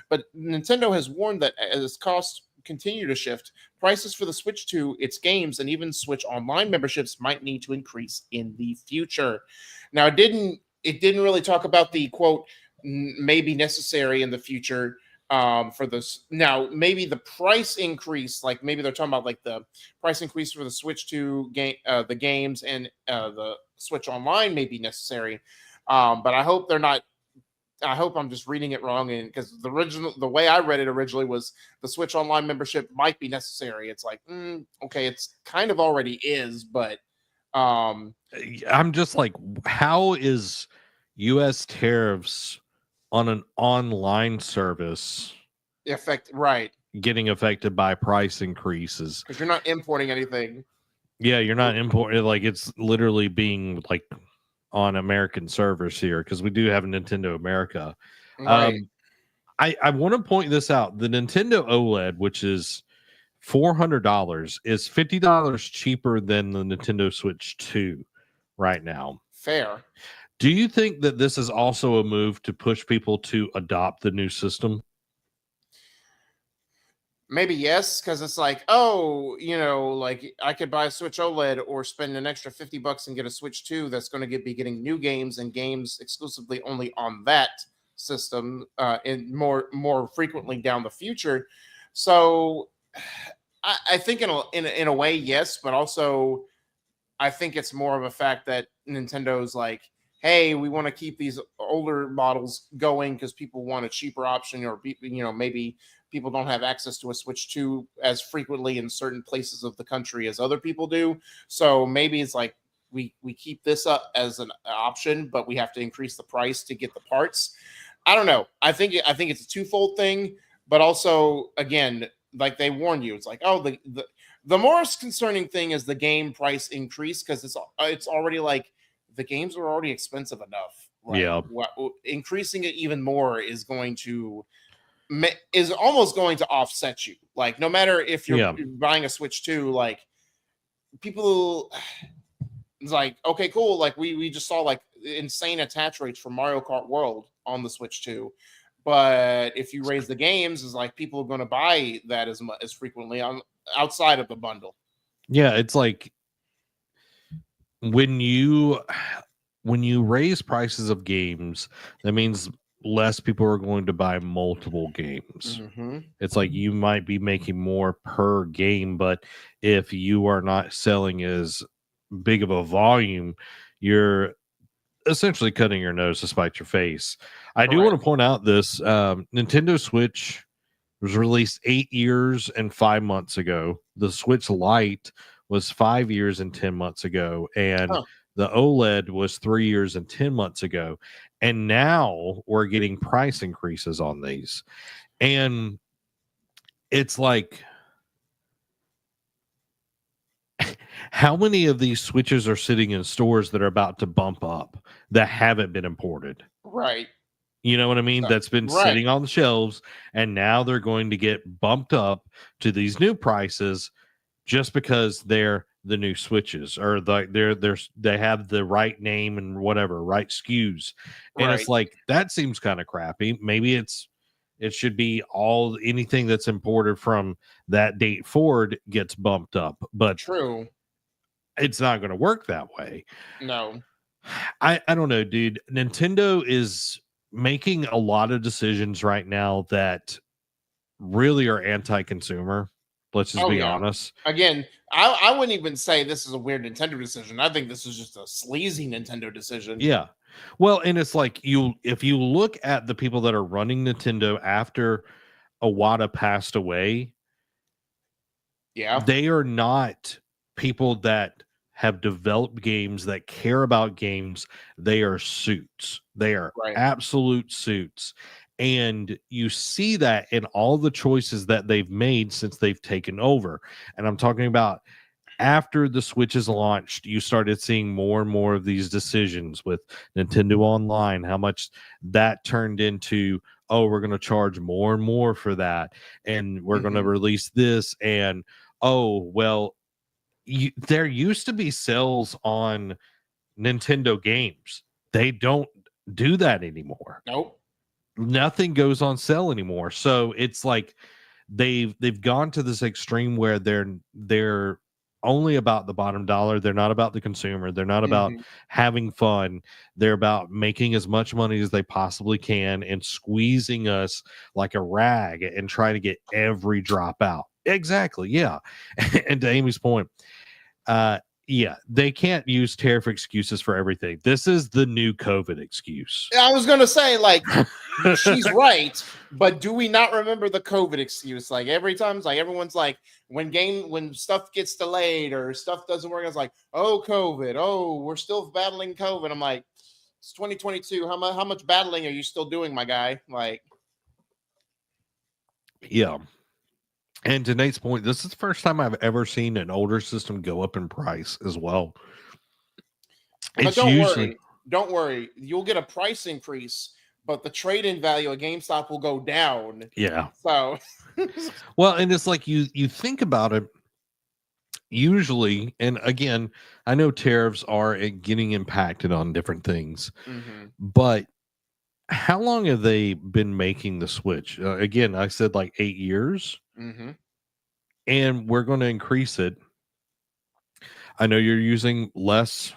But Nintendo has warned that as costs continue to shift, prices for the Switch 2, its games, and even Switch Online memberships might need to increase in the future. Now, it didn't really talk about the quote may be necessary in the future for this. Now, maybe the price increase, like maybe they're talking about like the price increase for the Switch 2 game, the games, and the Switch Online may be necessary. But I hope they're not. I hope I'm just reading it wrong, and because the way I read it originally was the Switch Online membership might be necessary. It's like, okay, it's kind of already is, but I'm just like, how is U.S. tariffs on an online service getting affected by price increases? Because you're not importing anything. Yeah, you're not importing. Like, it's literally being like on American servers here, because we do have Nintendo America. Right. I want to point this out. The Nintendo OLED, which is $400, is $50 cheaper than the Nintendo Switch 2 right now. Fair. Do you think that this is also a move to push people to adopt the new system? Maybe yes, because it's like, oh, like I could buy a Switch OLED or spend an extra $50 and get a Switch 2 that's going to be getting new games and games exclusively only on that system and more frequently down the future. So I think in a way, yes, but also I think it's more of a fact that Nintendo's like, hey, we want to keep these older models going because people want a cheaper option, or maybe people don't have access to a Switch 2 as frequently in certain places of the country as other people do. So maybe it's like we keep this up as an option, but we have to increase the price to get the parts. I don't know. I think it's a twofold thing, but also again, like they warn you, it's like, oh, the most concerning thing is the game price increase, because it's already like the games are already expensive enough. Like, yeah, increasing it even more is almost going to offset you. Like, no matter if you're buying a Switch 2, like people, it's like, okay, cool. Like we just saw like insane attach rates for Mario Kart World on the Switch 2. But if you raise the games, is like people are going to buy that as frequently outside of the bundle. Yeah, it's like when you raise prices of games, that means less people are going to buy multiple games. Mm-hmm. It's like you might be making more per game, but if you are not selling as big of a volume, you're essentially cutting your nose to spite your face. I do want to point out this Nintendo Switch was released 8 years and 5 months ago. The Switch Lite was 5 years and 10 months ago, and the OLED was 3 years and 10 months ago. And now we're getting price increases on these. And it's like, how many of these Switches are sitting in stores that are about to bump up that haven't been imported? Right. You know what I mean? That's been sitting on the shelves, and now they're going to get bumped up to these new prices just because they're the new Switches, or they have the right name and whatever, right SKUs. And it's like, that seems kind of crappy. Maybe it should be anything that's imported from that date forward gets bumped up. But true, it's not going to work that way. No. I don't know, dude. Nintendo is making a lot of decisions right now that really are anti-consumer. Let's just be honest. Again, I wouldn't even say this is a weird Nintendo decision. I think this is just a sleazy Nintendo decision. Yeah. Well, and it's like, if you look at the people that are running Nintendo after Iwata passed away, they are not people that have developed games, that care about games, they are suits. They are Right. absolute suits. And you see that in all the choices that they've made since they've taken over. And I'm talking about after the Switch is launched, you started seeing more and more of these decisions with Nintendo Online, how much that turned into, oh, we're going to charge more and more for that. And we're going to release this. And, oh, well, there used to be sales on Nintendo games. They don't do that anymore. Nope. Nothing goes on sale anymore. So it's like they've gone to this extreme where they're only about the bottom dollar. They're not about the consumer. They're not about having fun. They're about making as much money as they possibly can and squeezing us like a rag and trying to get every drop out. Exactly. Yeah. And to Amy's point, yeah, they can't use tariff excuses for everything. This is the new COVID excuse. I was gonna say, like, she's right, but do we not remember the COVID excuse? Like every time, it's like everyone's like, when stuff gets delayed or stuff doesn't work, it's like, oh, COVID, oh, we're still battling COVID. I'm like, it's 2022. How much battling are you still doing, my guy? Like, yeah. And to Nate's point, this is the first time I've ever seen an older system go up in price as well. But don't worry, you'll get a price increase, but the trade-in value of GameStop will go down. Yeah. So, well, and it's like you think about it. Usually, and again, I know tariffs are getting impacted on different things, but how long have they been making the switch? Again, I said like 8 years. And we're going to increase it. I know you're using less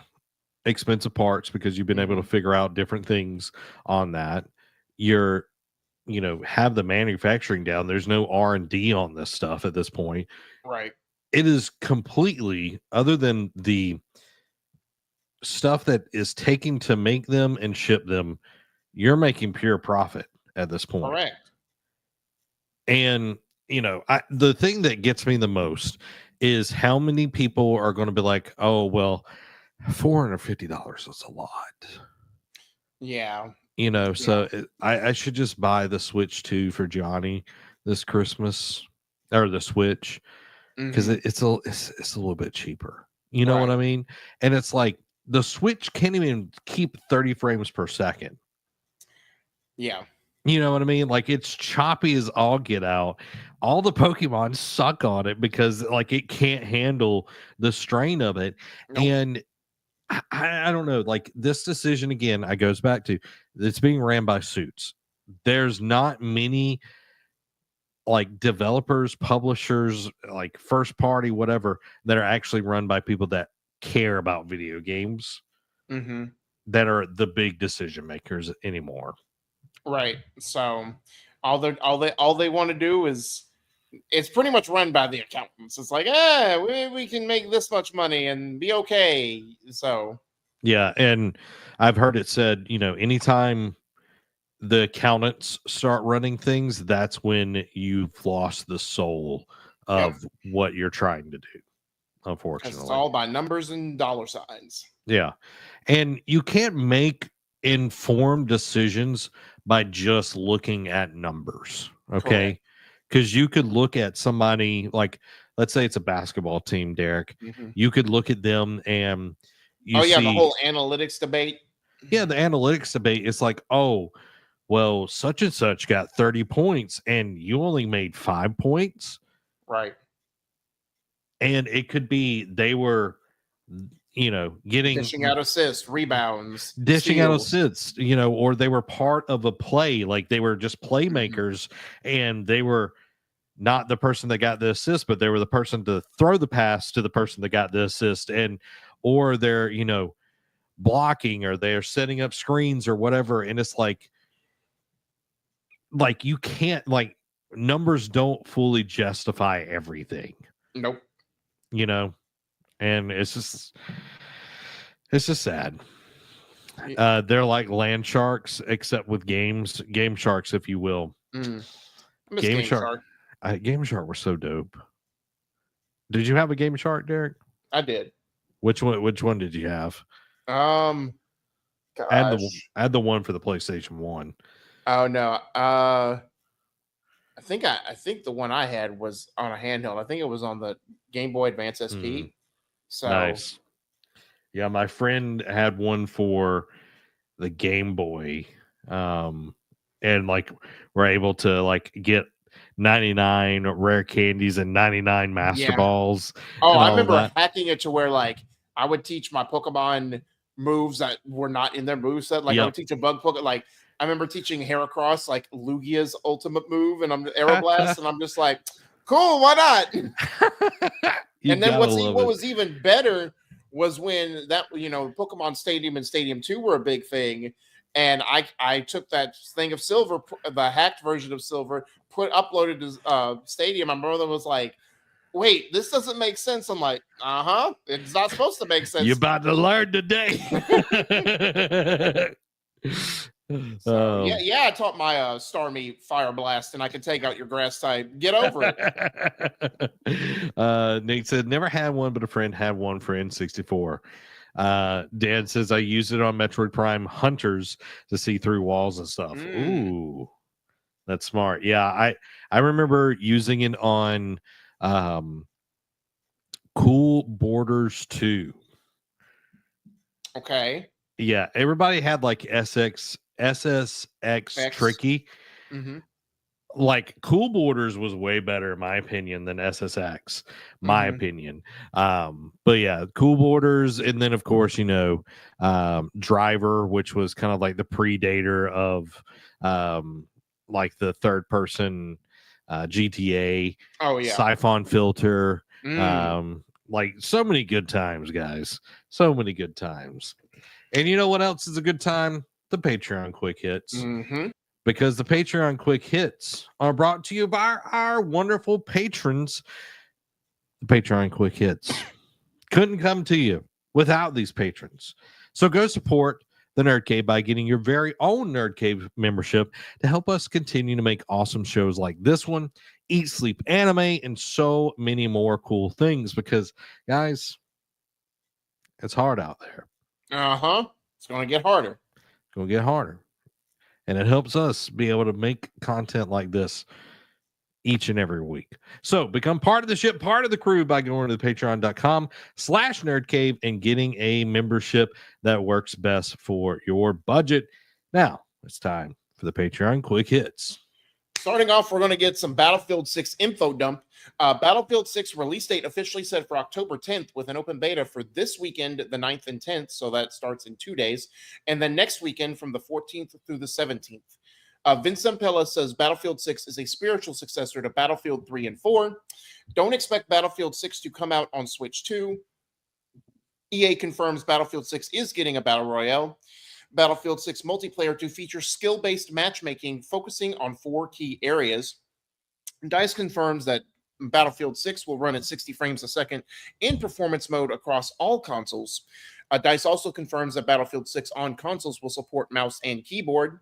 expensive parts because you've been able to figure out different things on that. You're, have the manufacturing down. There's no R&D on this stuff at this point. Right. It is completely, other than the stuff that is taking to make them and ship them, you're making pure profit at this point. Correct. And the thing that gets me the most is how many people are going to be like, oh, well, $450 is a lot. Yeah. So I should just buy the Switch 2 for Johnny this Christmas, or the Switch, because it's a little bit cheaper. You know what I mean? And it's like the Switch can't even keep 30 frames per second. Yeah. You know what I mean? Like, it's choppy as all get out. All the Pokemon suck on it because like it can't handle the strain of it. Nope. And I don't know, like this decision again, I goes back to it's being ran by suits. There's not many like developers, publishers, like first party, whatever, that are actually run by people that care about video games, that are the big decision makers anymore. Right. So all they want to do is, it's pretty much run by the accountants. It's like, we can make this much money and be okay. So yeah, and I've heard it said, anytime the accountants start running things, that's when you've lost the soul of what you're trying to do. Unfortunately, it's all by numbers and dollar signs. Yeah, and you can't make informed decisions by just looking at numbers, okay? Because you could look at somebody like, let's say it's a basketball team, Derek. You could look at them and the whole analytics debate. Yeah, the analytics debate is like, oh, well, such and such got 30 points and you only made 5 points. Right. And it could be they were getting dishing out assists, rebounds, dishing out assists, or they were part of a play, like they were just playmakers, and they were not the person that got the assist, but they were the person to throw the pass to the person that got the assist, or they're blocking, or they're setting up screens or whatever. And it's like you can't, like, numbers don't fully justify everything. Nope. And it's just sad. They're like land sharks, except with game sharks, if you will. Game Shark. Game Shark were so dope. Did you have a Game Shark, Derek? I did. Which one did you have? Gosh. I had the one for the PlayStation 1. Oh no. I think the one I had was on a handheld. I think it was on the Game Boy Advance SP. So Nice. Yeah, my friend had one for the Game Boy. And like we're able to like get 99 rare candies and 99 master yeah. balls Oh, and I all of remember that. hacking it to where like I would teach my Pokemon moves that were not in their moveset. Like I would Yep. teach a bug Pokemon. Like I remember teaching Heracross like Lugia's ultimate move, and I'm Aeroblast, and I'm just like, cool, why not? You And then gotta love what it. was even better was when that Pokemon Stadium and Stadium 2 were a big thing, and I took that thing of Silver, the hacked version of Silver, uploaded to Stadium. My brother was like, wait, this doesn't make sense. I'm like, it's not supposed to make sense. You about to learn today. So yeah, I taught my Starmie Fire Blast, and I can take out your grass type. Get over it. Nick said never had one, but a friend had one for N64. Dan says I used it on Metroid Prime Hunters to see through walls and stuff. Ooh, that's smart. Yeah, I remember using it on Cool Borders 2. Okay. Yeah, everybody had like SSX X. Tricky. Mm-hmm. Like Cool Borders was way better in my opinion than SSX, my opinion. But yeah, Cool Borders, and then of course Driver, which was kind of like the predator of like the third person GTA. Oh yeah. Siphon Filter. Like so many good times, guys, so many good times. And you know what else is a good time? The Patreon quick hits. Because the Patreon quick hits are brought to you by our wonderful patrons. The Patreon quick hits couldn't come to you without these patrons. So go support the Nerd Cave by getting your very own Nerd Cave membership to help us continue to make awesome shows like this one, Eat, Sleep, Anime, and so many more cool things. Because, guys, it's hard out there. It's going to get harder. It's going to get harder. And it helps us be able to make content like this each and every week. So become part of the ship, part of the crew by going to the patreon.com/nerdcave and getting a membership that works best for your budget. Now it's time for the Patreon quick hits. Starting off, we're going to get some Battlefield 6 info dump. Battlefield 6 release date officially set for October 10th with an open beta for this weekend, the 9th and 10th. So that starts in 2 days. And then next weekend from the 14th through the 17th. Vincent Pella says Battlefield 6 is a spiritual successor to Battlefield 3 and 4. Don't expect Battlefield 6 to come out on Switch 2. EA confirms Battlefield 6 is getting a Battle Royale. Battlefield 6 multiplayer to feature skill-based matchmaking focusing on 4 key areas. Dykes confirms that Battlefield 6 will run at 60 frames a second in performance mode across all consoles. Dykes also confirms that Battlefield 6 on consoles will support mouse and keyboard.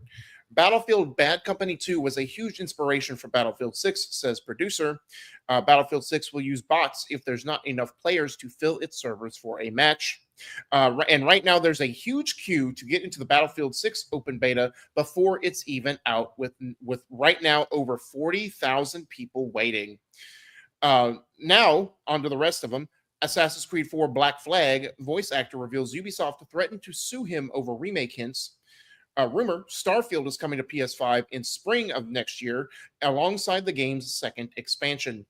Battlefield Bad Company 2 was a huge inspiration for Battlefield 6, says producer. Battlefield 6 will use bots if there's not enough players to fill its servers for a match. And right now there's a huge queue to get into the Battlefield 6 open beta before it's even out, with right now over 40,000 people waiting. Now, on to the rest of them. Assassin's Creed 4 Black Flag voice actor reveals Ubisoft threatened to sue him over remake hints. Rumor, Starfield is coming to PS5 in spring of next year alongside the game's second expansion.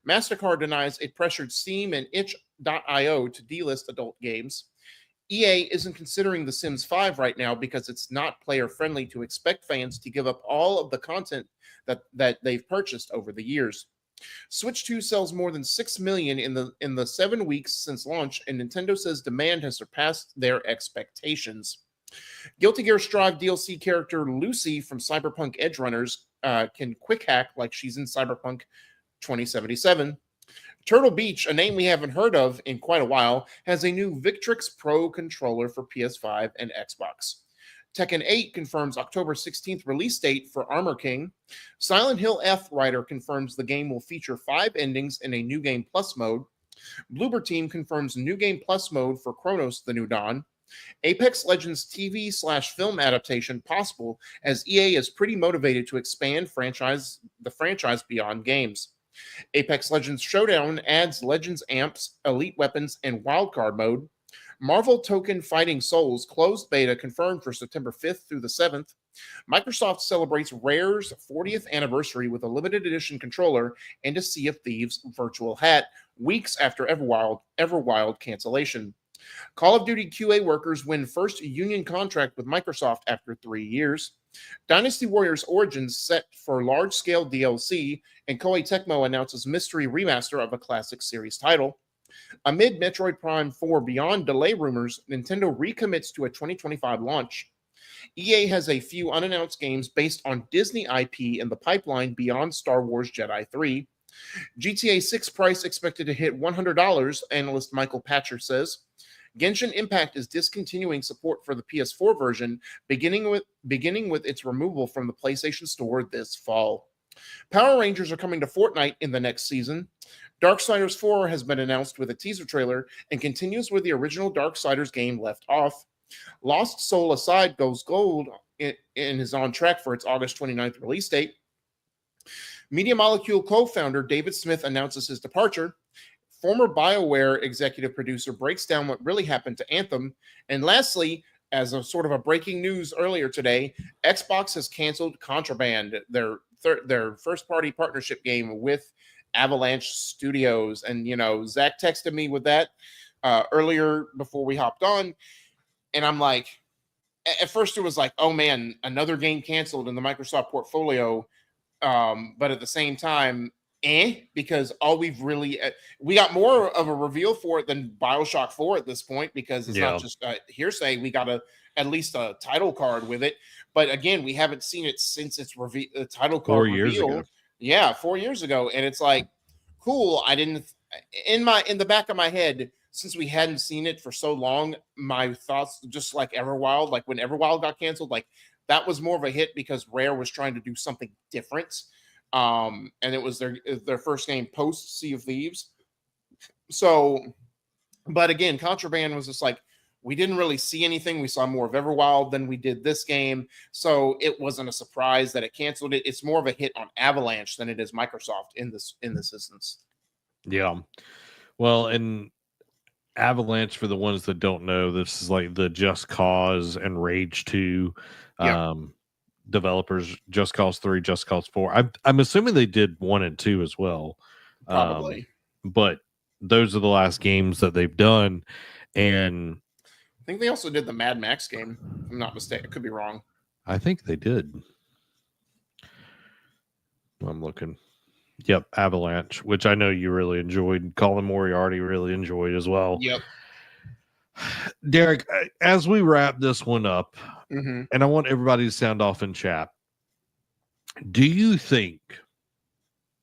MasterCard denies it pressured Steam and itch.io to delist adult games. EA isn't considering The Sims 5 right now because it's not player friendly to expect fans to give up all of the content that they've purchased over the years. Switch 2 sells more than 6 million in the 7 weeks since launch, and Nintendo says demand has surpassed their expectations. Guilty Gear Strive DLC character Lucy from Cyberpunk Edgerunners can quick hack like she's in Cyberpunk 2077. Turtle Beach, a name we haven't heard of in quite a while, has a new Victrix Pro controller for PS5 and Xbox. Tekken 8 confirms October 16th release date for Armor King. Silent Hill F writer confirms the game will feature 5 endings in a new game plus mode. Bloober Team confirms New Game Plus mode for Chronos: The New Dawn. Apex Legends TV/film adaptation possible, as EA is pretty motivated to expand the franchise beyond games. Apex Legends Showdown adds Legends Amps, Elite Weapons, and Wildcard mode. Marvel Token Fighting Souls closed beta confirmed for September 5th through the 7th. Microsoft celebrates Rare's 40th anniversary with a limited edition controller and a Sea of Thieves virtual hat weeks after Everwild cancellation. Call of Duty QA workers win first union contract with Microsoft after 3 years. Dynasty Warriors Origins set for large-scale DLC, and Koei Tecmo announces mystery remaster of a classic series title. Amid Metroid Prime 4 Beyond delay rumors, Nintendo recommits to a 2025 launch. EA has a few unannounced games based on Disney IP in the pipeline beyond Star Wars Jedi 3. GTA 6 price expected to hit $100, analyst Michael Patcher says. Genshin Impact is discontinuing support for the PS4 version, beginning with its removal from the PlayStation Store this fall. Power Rangers are coming to Fortnite in the next season. Darksiders 4 has been announced with a teaser trailer and continues where the original Darksiders game left off. Lost Soul Aside goes gold and is on track for its August 29th release date. Media Molecule co-founder David Smith announces his departure. Former BioWare executive producer breaks down what really happened to Anthem. And lastly, as a sort of a breaking news earlier today, Xbox has canceled Contraband, their first-party partnership game with Avalanche Studios. And, Zach texted me with that earlier before we hopped on. And I'm like, at first it was like, oh man, another game canceled in the Microsoft portfolio. But at the same time, because all we got more of a reveal for it than Bioshock 4 at this point, because it's not just hearsay. We got at least a title card with it. But again, we haven't seen it since its title card 4 years ago. Yeah, 4 years ago. And it's like, cool. I didn't in the back of my head, since we hadn't seen it for so long, my thoughts just like Everwild, like when Everwild got canceled, like that was more of a hit because Rare was trying to do something different. And it was their first game post Sea of Thieves. So, but again, Contraband was just like, we didn't really see anything. We saw more of Everwild than we did this game. So it wasn't a surprise that it canceled it. It's more of a hit on Avalanche than it is Microsoft in this instance. Yeah. Well, and Avalanche, for the ones that don't know, this is like the Just Cause and Rage 2 developers. Just Cause 3, Just Cause 4. I'm assuming they did 1 and 2 as well. Probably. But those are the last games that they've done. And I think they also did the Mad Max game, if I'm not mistaken. I could be wrong. I think they did. I'm looking. Yep, Avalanche, which I know you really enjoyed. Colin Moriarty really enjoyed as well. Yep. Derek, as we wrap this one up, and I want everybody to sound off in chat, do you think,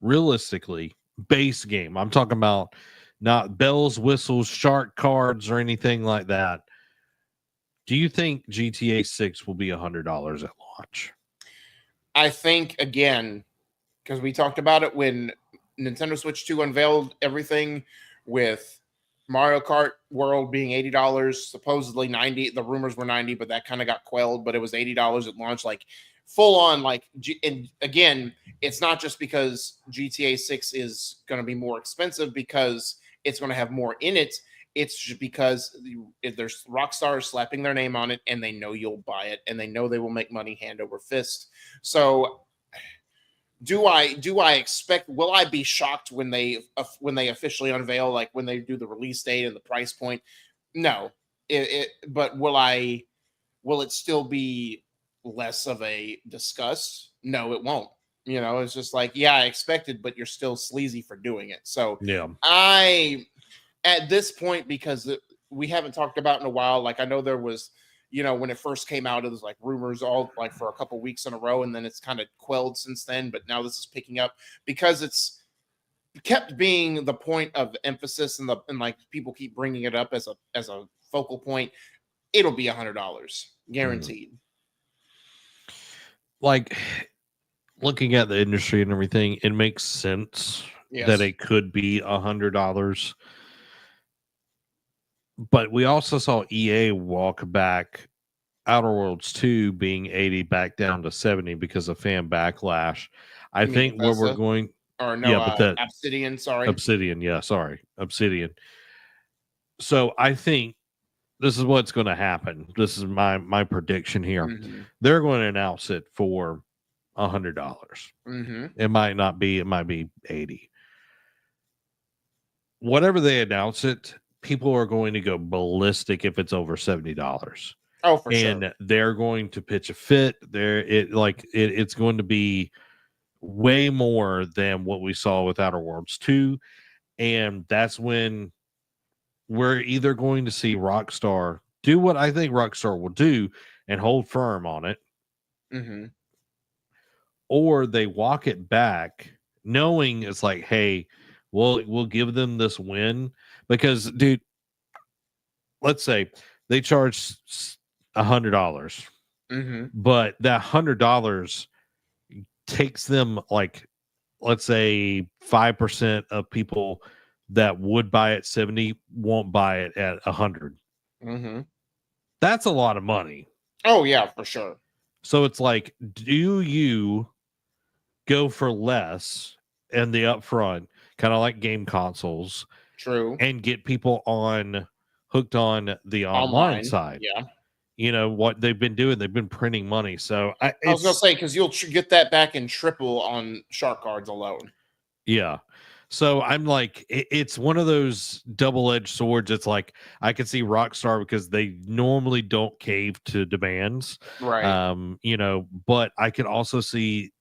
realistically, base game, I'm talking about not bells, whistles, shark cards, or anything like that, do you think GTA 6 will be $100 at launch? I think, again, because we talked about it when Nintendo Switch 2 unveiled everything with Mario Kart World being $80, supposedly 90. The rumors were 90, but that kind of got quelled, but it was $80 at launch, like full on, like, and again, it's not just because GTA 6 is going to be more expensive because it's going to have more in it. It's just because there's Rockstar slapping their name on it and they know you'll buy it and they know they will make money hand over fist. So do I expect, will I be shocked when they officially unveil, like when they do the release date and the price point? No, but will it still be less of a disgust? No, it won't. It's just like, yeah, I expected, but you're still sleazy for doing it. So yeah, at this point, because we haven't talked about in a while, like I know there was, when it first came out, it was like rumors all like for a couple weeks in a row, and then it's kind of quelled since then. But now this is picking up because it's kept being the point of emphasis, and like people keep bringing it up as a focal point. It'll be $100 guaranteed. Like looking at the industry and everything, it makes sense that it could be $100. but we also saw EA walk back Outer Worlds 2 being 80 back down to 70 because of fan backlash. I You mean think where we're Bethesda? going, Or no, yeah, but that Obsidian, sorry. Obsidian, yeah, sorry, Obsidian. So I think this is what's going to happen. This is my prediction here. Mm-hmm. They're going to announce it for $100. Mm-hmm. It might not be. It might be 80. Whatever they announce it, people are going to go ballistic if it's over $70. Oh, for And sure. they're going to pitch a fit. It's going to be way more than what we saw with Outer Worlds 2. And that's when we're either going to see Rockstar do what I think Rockstar will do and hold firm on it, Mm-hmm. or they walk it back knowing it's like, hey, we'll give them this win. Because, dude, let's say they charge $100, Mm-hmm. but that $100 takes them, like, let's say 5% of people that would buy at 70 won't buy it at 100. Mm-hmm. That's a lot of money. Oh yeah, for sure. So it's like, do you go for less in the upfront, kind of like game consoles, True. and get people hooked on the online Online. side? Yeah. You know what they've been doing? They've been printing money. So I was gonna say, because you'll get that back in triple on shark cards alone. yeah. So I'm like, it's one of those double-edged swords. It's like I can see Rockstar because they normally don't cave to demands. Right. But I can also see,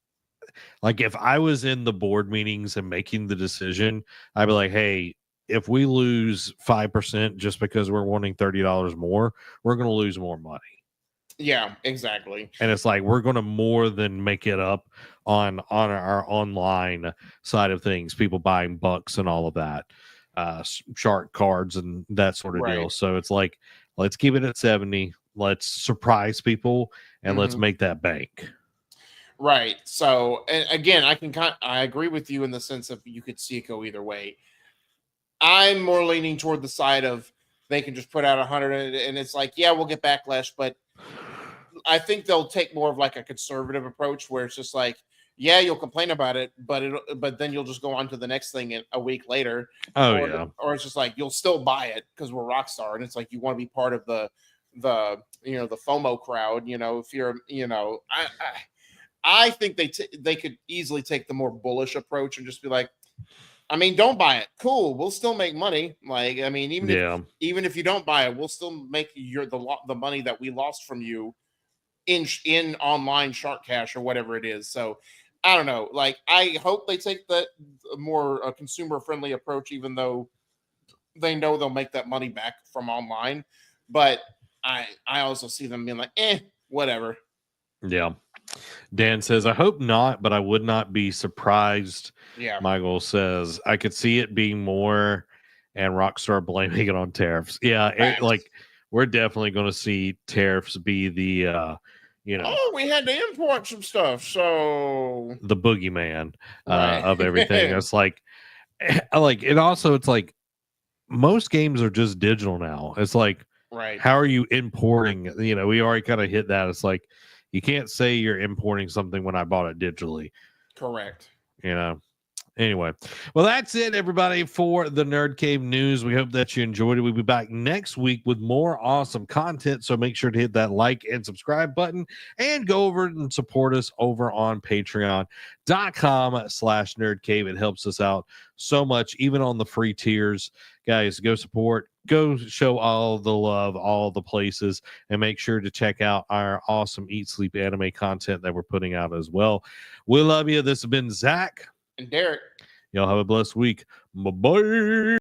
like, if I was in the board meetings and making the decision, I'd be like, hey, if we lose 5% just because we're wanting $30 more, we're going to lose more money. Yeah, exactly. And it's like we're going to more than make it up on our online side of things, people buying bucks and all of that, shark cards and that sort of deal. Right. So it's like, let's keep it at 70. Let's surprise people and let's Mm-hmm. make that bank. Right. So, and again, I agree with you in the sense of you could see it go either way. I'm more leaning toward the side of they can just put out 100 and it's like, yeah, we'll get backlash, but I think they'll take more of like a conservative approach where it's just like, yeah, you'll complain about it, but then you'll just go on to the next thing a week later. Oh, or, yeah. or it's just like you'll still buy it because we're Rockstar, and it's like you want to be part of the the FOMO crowd. If you're I think they could easily take the more bullish approach and just be like, I mean, don't buy it. Cool, we'll still make money. Like, I mean, even if you don't buy it, we'll still make the money that we lost from you in online shark cash or whatever it is. So I don't know. Like, I hope they take the more consumer friendly approach, even though they know they'll make that money back from online. But I also see them being like, whatever. Yeah. Dan says, I hope not, but I would not be surprised. Yeah. Michael says, I could see it being more and Rockstar blaming it on tariffs. Yeah, like we're definitely going to see tariffs be the, oh, we had to import some stuff. So the boogeyman right. of everything. It's like, it's like most games are just digital now. It's like, right. How are you importing? We already kind of hit that. It's like, you can't say you're importing something when I bought it digitally. Correct. Anyway, well, that's it, everybody, for the Nerd Cave News. We hope that you enjoyed it. We'll be back next week with more awesome content. So make sure to hit that like and subscribe button and go over and support us over on patreon.com/nerdcave. It helps us out so much, even on the free tiers. Guys, go support. Go show all the love, all the places, and make sure to check out our awesome Eat Sleep Anime content that we're putting out as well. We love you. This has been Zach and Derek. Y'all have a blessed week. Bye-bye.